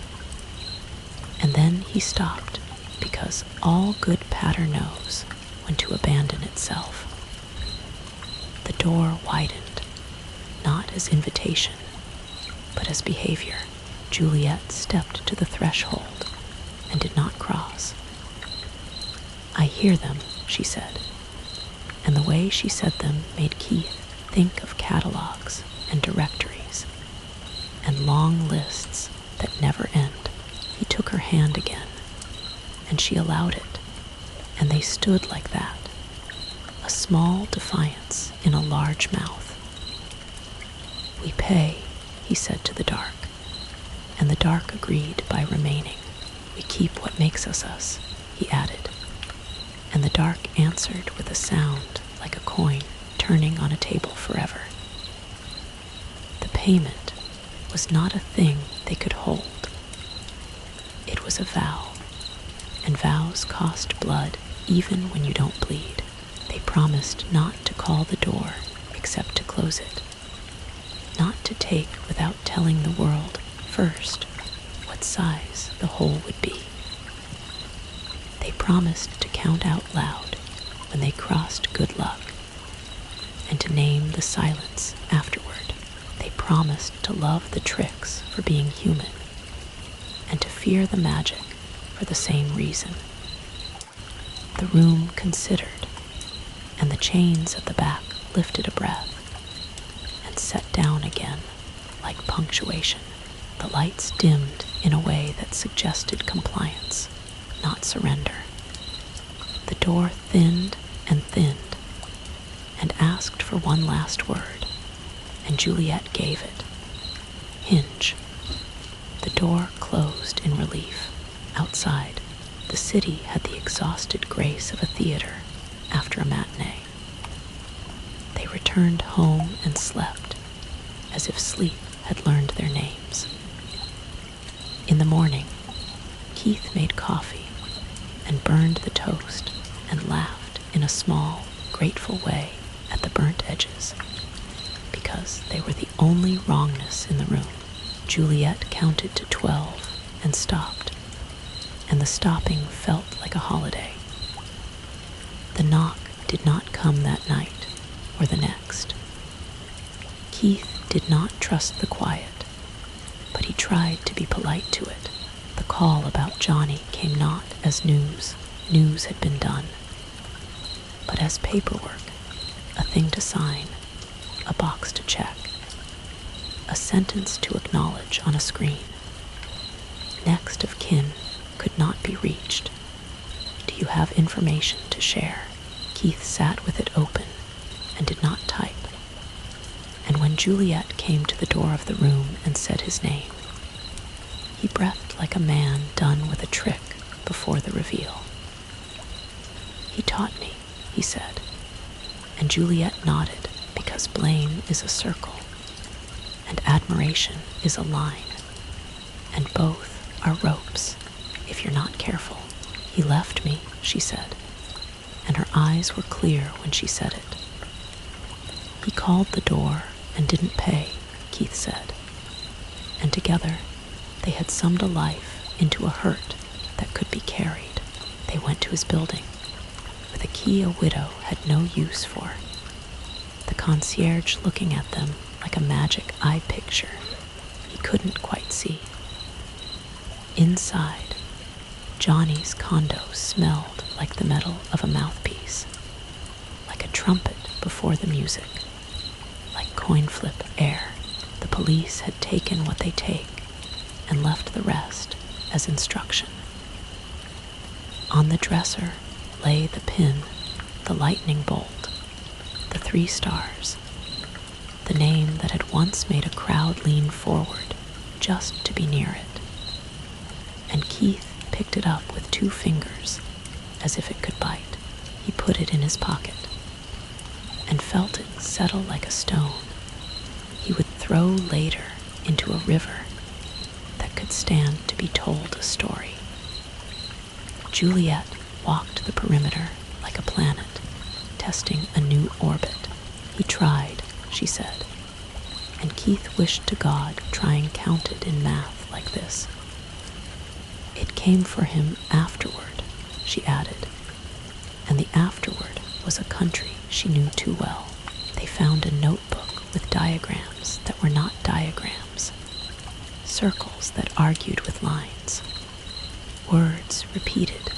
And then he stopped because all good patter knows when to abandon itself. The door widened, not as invitation, but as behavior. Juliet stepped to the threshold and did not cross. "I hear them," she said, and the way she said them made Keith think of catalogs and directories and long lists that never end. He took her hand again, and she allowed it, and they stood like that, a small defiance in a large mouth. "We pay," he said to the dark, and the dark agreed by remaining. "We keep what makes us," he added, and the dark answered with a sound like a coin turning on a table forever. The payment was not a thing they could hold, was a vow, and vows cost blood even when you don't bleed. They promised not to call the door except to close it, not to take without telling the world first what size the hole would be. They promised to count out loud when they crossed good luck, and to name the silence afterward. They promised to love the tricks for being human, and to fear the magic for the same reason. The room considered, and the chains at the back lifted a breath and set down again like punctuation. The lights dimmed in a way that suggested compliance, not surrender. The door thinned and thinned and asked for one last word, and Juliet gave it. Hinge. The door closed in relief. Outside, the city had the exhausted grace of a theater after a matinee. They returned home and slept, as if sleep had learned their names. In the morning, Keith made coffee and burned the toast and laughed in a small, grateful way at the burnt edges, because they were the only wrongness in the room. Juliet counted to 12 and stopped, and the stopping felt like a holiday. The knock did not come that night or the next. Keith did not trust the quiet, but he tried to be polite to it. The call about Johnny came not as news. News had been done, but as paperwork, a thing to sign, a box to check, a sentence to acknowledge on a screen. Next of kin could not be reached. Do you have information to share? Keith sat with it open and did not type. And when Juliet came to the door of the room and said his name, he breathed like a man done with a trick before the reveal. He taught me, he said, and Juliet nodded, because blame is a circle and admiration is a line, and both are ropes if you're not careful. He left me, she said, and her eyes were clear when she said it. He called the door and didn't pay, Keith said, and together they had summed a life into a hurt that could be carried. They went to his building with a key a widow had no use for, the concierge looking at them like a magic eye picture he couldn't quite see. Inside, Johnny's condo smelled like the metal of a mouthpiece, like a trumpet before the music, like coin flip air. The police had taken what they take and left the rest as instruction. On the dresser lay the pin, the lightning bolt, the 3 stars, the name that had once made a crowd lean forward just to be near it. And Keith picked it up with 2 fingers, as if it could bite. He put it in his pocket and felt it settle like a stone he would throw later into a river that could stand to be told a story. Juliet walked the perimeter like a planet, testing a new orbit. He tried, she said, and Keith wished to God trying counted in math like this. It came for him afterward, she added, and the afterward was a country she knew too well. They found a notebook with diagrams that were not diagrams, circles that argued with lines, words repeated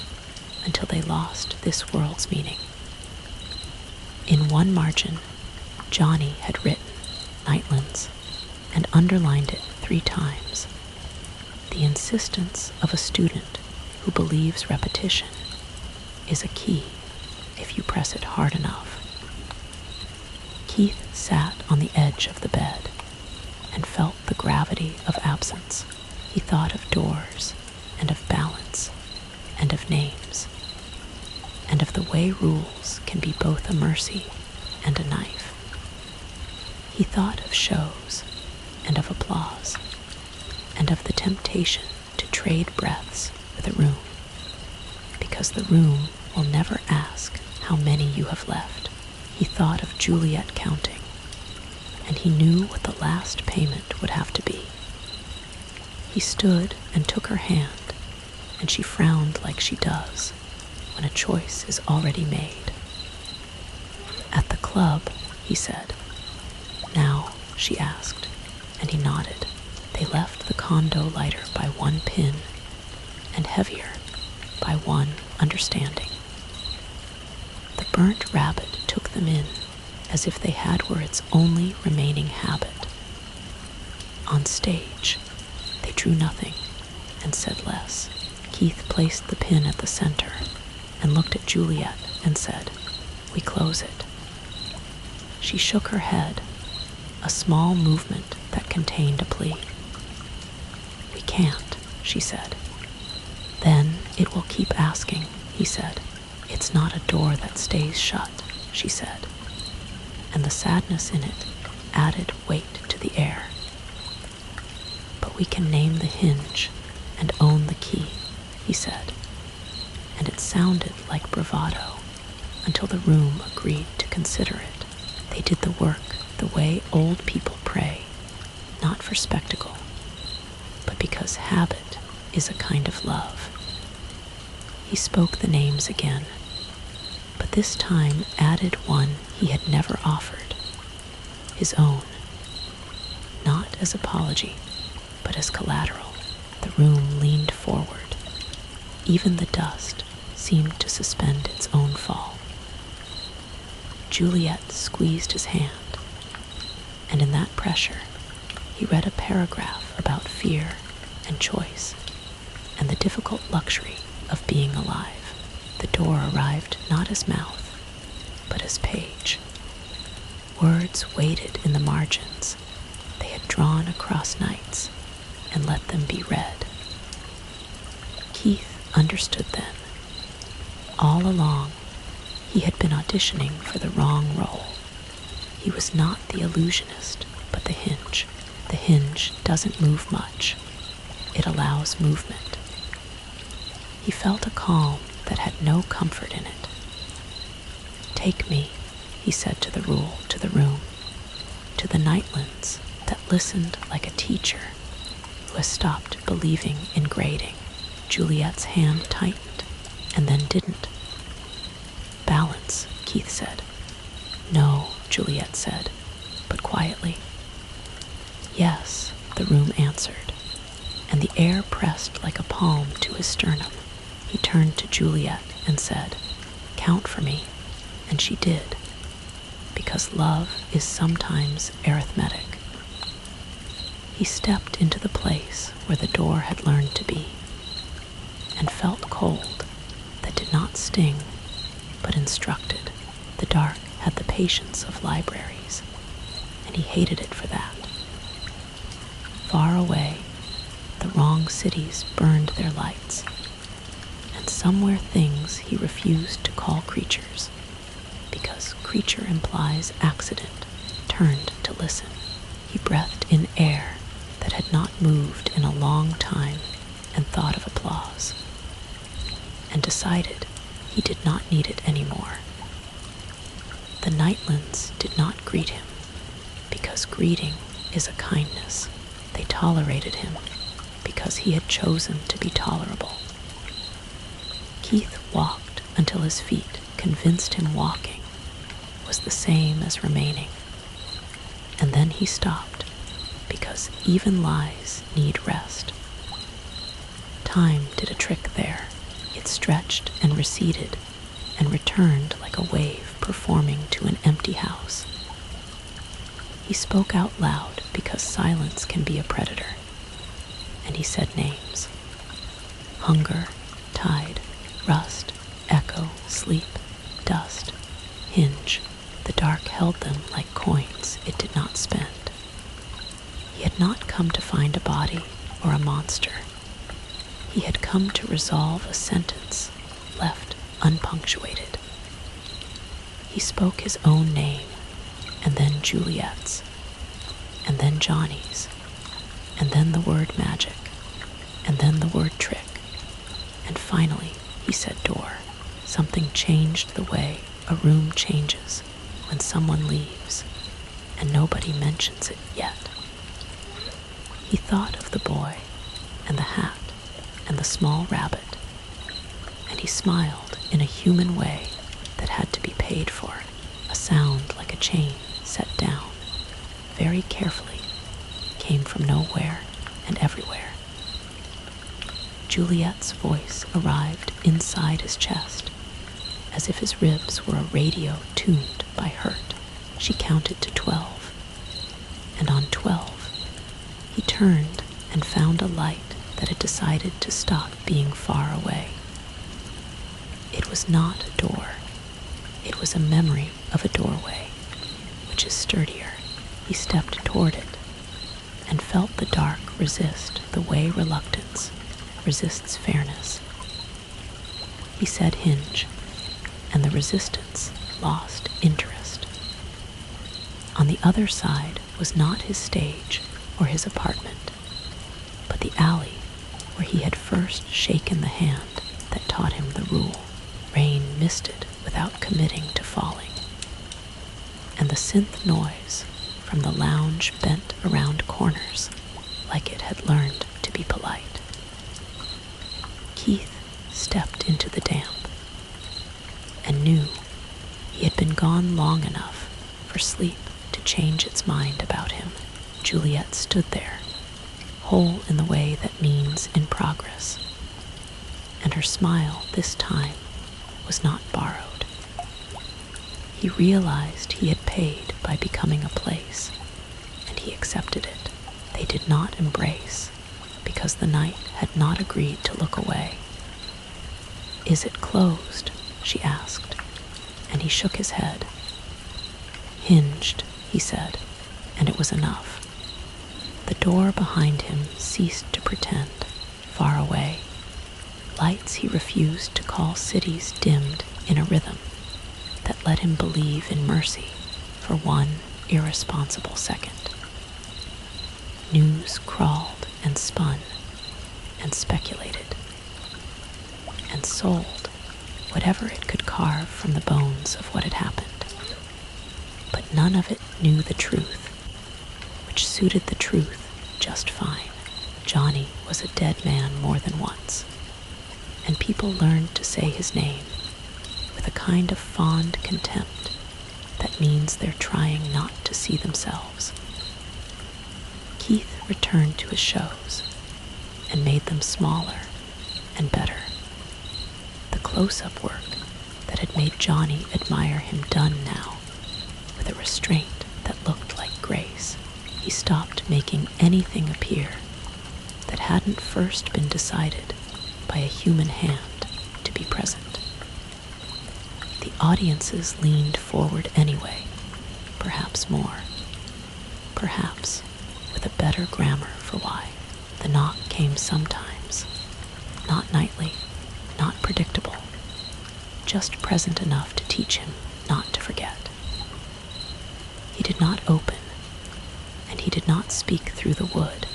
until they lost this world's meaning. In one margin, Johnny had written Nightlands and underlined it 3 times. The insistence of a student who believes repetition is a key if you press it hard enough. Keith sat on the edge of the bed and felt the gravity of absence. He thought of doors and of balance and of names and of the way rules can be both a mercy and a knife. He thought of shows and of applause and of the temptation to trade breaths the room, because the room will never ask how many you have left. He thought of Juliet counting, and he knew what the last payment would have to be. He stood and took her hand, and she frowned like she does when a choice is already made. "At the club," he said. "Now?" she asked, and he nodded. They left the condo lighter by one pin, and heavier by one understanding. The burnt rabbit took them in as if they had were its only remaining habit. On stage, they drew nothing and said less. Keith placed the pin at the center and looked at Juliet and said, "We close it." She shook her head, a small movement that contained a plea. "We can't," she said. "Then it will keep asking," he said. "It's not a door that stays shut," she said, and the sadness in it added weight to the air. "But we can name the hinge and own the key," he said, and it sounded like bravado until the room agreed to consider it. They did the work the way old people pray, not for spectacle, but because habit is a kind of love. He spoke the names again, but this time added one he had never offered, his own, not as apology, but as collateral. The room leaned forward. Even the dust seemed to suspend its own fall. Juliet squeezed his hand, and in that pressure, he read a paragraph about fear and choice and the difficult luxury of being alive. The door arrived not as mouth, but as page. Words waited in the margins. They had drawn across nights and let them be read. Keith understood then. All along, he had been auditioning for the wrong role. He was not the illusionist, but the hinge. The hinge doesn't move much. It allows movement. He felt a calm that had no comfort in it. "Take me," he said to the room, to the nightlands that listened like a teacher who has stopped believing in grading. Juliet's hand tightened and then didn't. "Balance," Keith said. "No," Juliet said, but quietly. "Yes," the room answered, and the air pressed like a palm to his sternum. He turned to Juliet and said, "Count for me," and she did, because love is sometimes arithmetic. He stepped into the place where the door had learned to be, and felt cold that did not sting, but instructed. The dark had the patience of libraries, and he hated it for that. Far away, the wrong cities burned their lights, and somewhere things he refused to call creatures, because creature implies accident, turned to listen. He breathed in air that had not moved in a long time and thought of applause, and decided he did not need it anymore. The nightlands did not greet him, because greeting is a kindness. They tolerated him because he had chosen to be tolerable. Keith walked until his feet convinced him walking was the same as remaining, and then he stopped because even lies need rest. Time did a trick there. It stretched and receded and returned like a wave performing to an empty house. He spoke out loud because silence can be a predator, and he said names: hunger, tide, rust, echo, sleep, dust, hinge. The dark held them like coins it did not spend. He had not come to find a body or a monster. He had come to resolve a sentence left unpunctuated. He spoke his own name, and then Juliet's, and then Johnny's, and then the word magic, and then the word trick, And finally, he said door. Something changed the way a room changes when someone leaves, and nobody mentions it yet. He thought of the boy, and the hat, and the small rabbit, and he smiled in a human way that had to be paid for. A sound like a chain set down, very carefully, came from nowhere and everywhere. Juliet's voice arrived inside his chest, as if his ribs were a radio tuned by hurt. She counted to 12, and on 12, he turned and found a light that had decided to stop being far away. It was not a door. It was a memory of a doorway, which is sturdier. He stepped toward it and felt the dark resist the way reluctance resists fairness. He said hinge, and the resistance lost interest. On the other side was not his stage or his apartment, but the alley where he had first shaken the hand that taught him the rule. Rain misted without committing to falling, and the synth noise from the lounge bent around corners like it had learned to be polite. Keith stepped into the damp and knew he had been gone long enough for sleep to change its mind about him. Juliet stood there, whole in the way that means in progress, and her smile this time was not borrowed. He realized he had paid by becoming a place, and he accepted it. They did not embrace, because the night had not agreed to look away. "Is it closed?" she asked, and he shook his head. "Hinged," he said, and it was enough. The door behind him ceased to pretend, far away. Lights he refused to call cities dimmed in a rhythm that let him believe in mercy for one irresponsible second. News crawled and spun and speculated and sold whatever it could carve from the bones of what had happened. But none of it knew the truth, which suited the truth just fine. Johnny was a dead man more than once, and people learned to say his name with a kind of fond contempt that means they're trying not to see themselves. Keith returned to his shows and made them smaller and better. The close-up work that had made Johnny admire him done now, with a restraint that looked like grace. He stopped making anything appear that hadn't first been decided by a human hand to be present. The audiences leaned forward anyway, perhaps more, perhaps with a better grammar for why. The knock came sometimes, not nightly, not predictable, just present enough to teach him not to forget. He did not open, and he did not speak through the wood,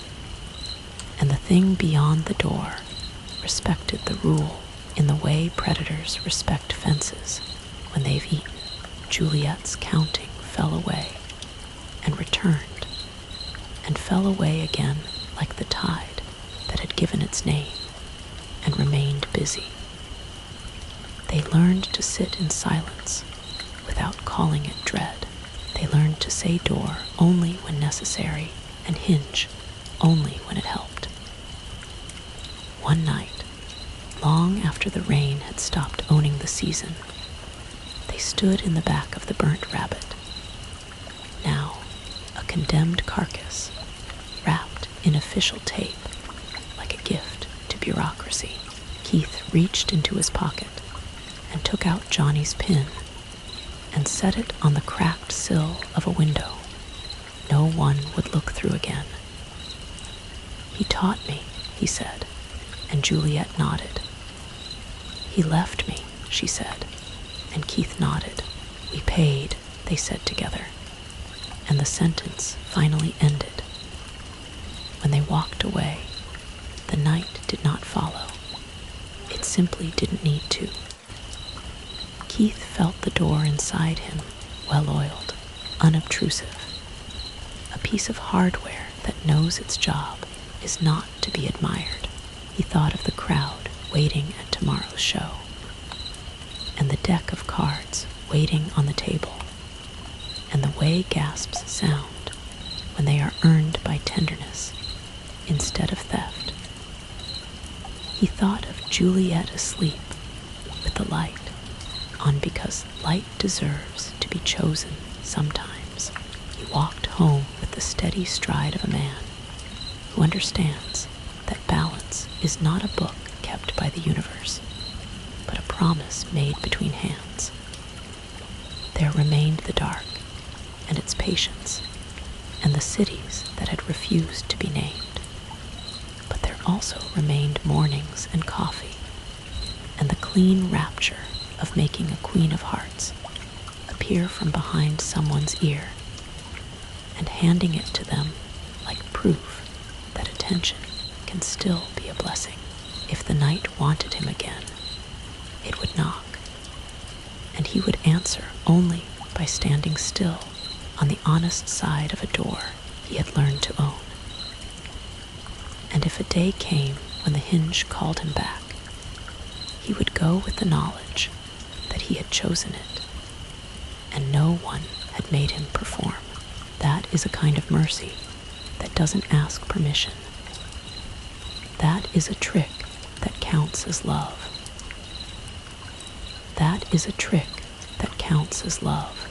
and the thing beyond the door respected the rule in the way predators respect fences when they've eaten. Juliet's counting fell away and returned, and fell away again like the tide that had given its name and remained busy. They learned to sit in silence without calling it dread. They learned to say door only when necessary and hinge only when it helped. One night, long after the rain had stopped owning the season, they stood in the back of the burnt rabbit, now a condemned carcass wrapped in official tape like a gift to bureaucracy. Keith reached into his pocket and took out Johnny's pin and set it on the cracked sill of a window no one would look through again. "He taught me," he said, and Juliet nodded. "He left me," she said, and Keith nodded. "We paid," they said together, and the sentence finally ended. When they walked away, the night did not follow, It simply didn't need to. Keith felt the door inside him, well-oiled, unobtrusive. A piece of hardware that knows its job is not to be admired. He thought of the crowd waiting at tomorrow's show, and the deck of cards waiting on the table, and the way gasps sound when they are earned by tenderness instead of theft. He thought of Juliet asleep with the light on because light deserves to be chosen sometimes. He walked home with the steady stride of a man who understands that balance is not a book kept by the universe, but a promise made between hands. There remained the dark and its patience, and the cities that had refused to be named. But there also remained mornings and coffee, and the clean rapture of making a queen of hearts appear from behind someone's ear and handing it to them like proof that attention can still be a blessing. If the night wanted him again, it would knock, and he would answer only by standing still on the honest side of a door he had learned to own. And if a day came when the hinge called him back, he would go with the knowledge that he had chosen it, and no one had made him perform. That is a kind of mercy that doesn't ask permission. That is a trick that counts as love. That is a trick that counts as love.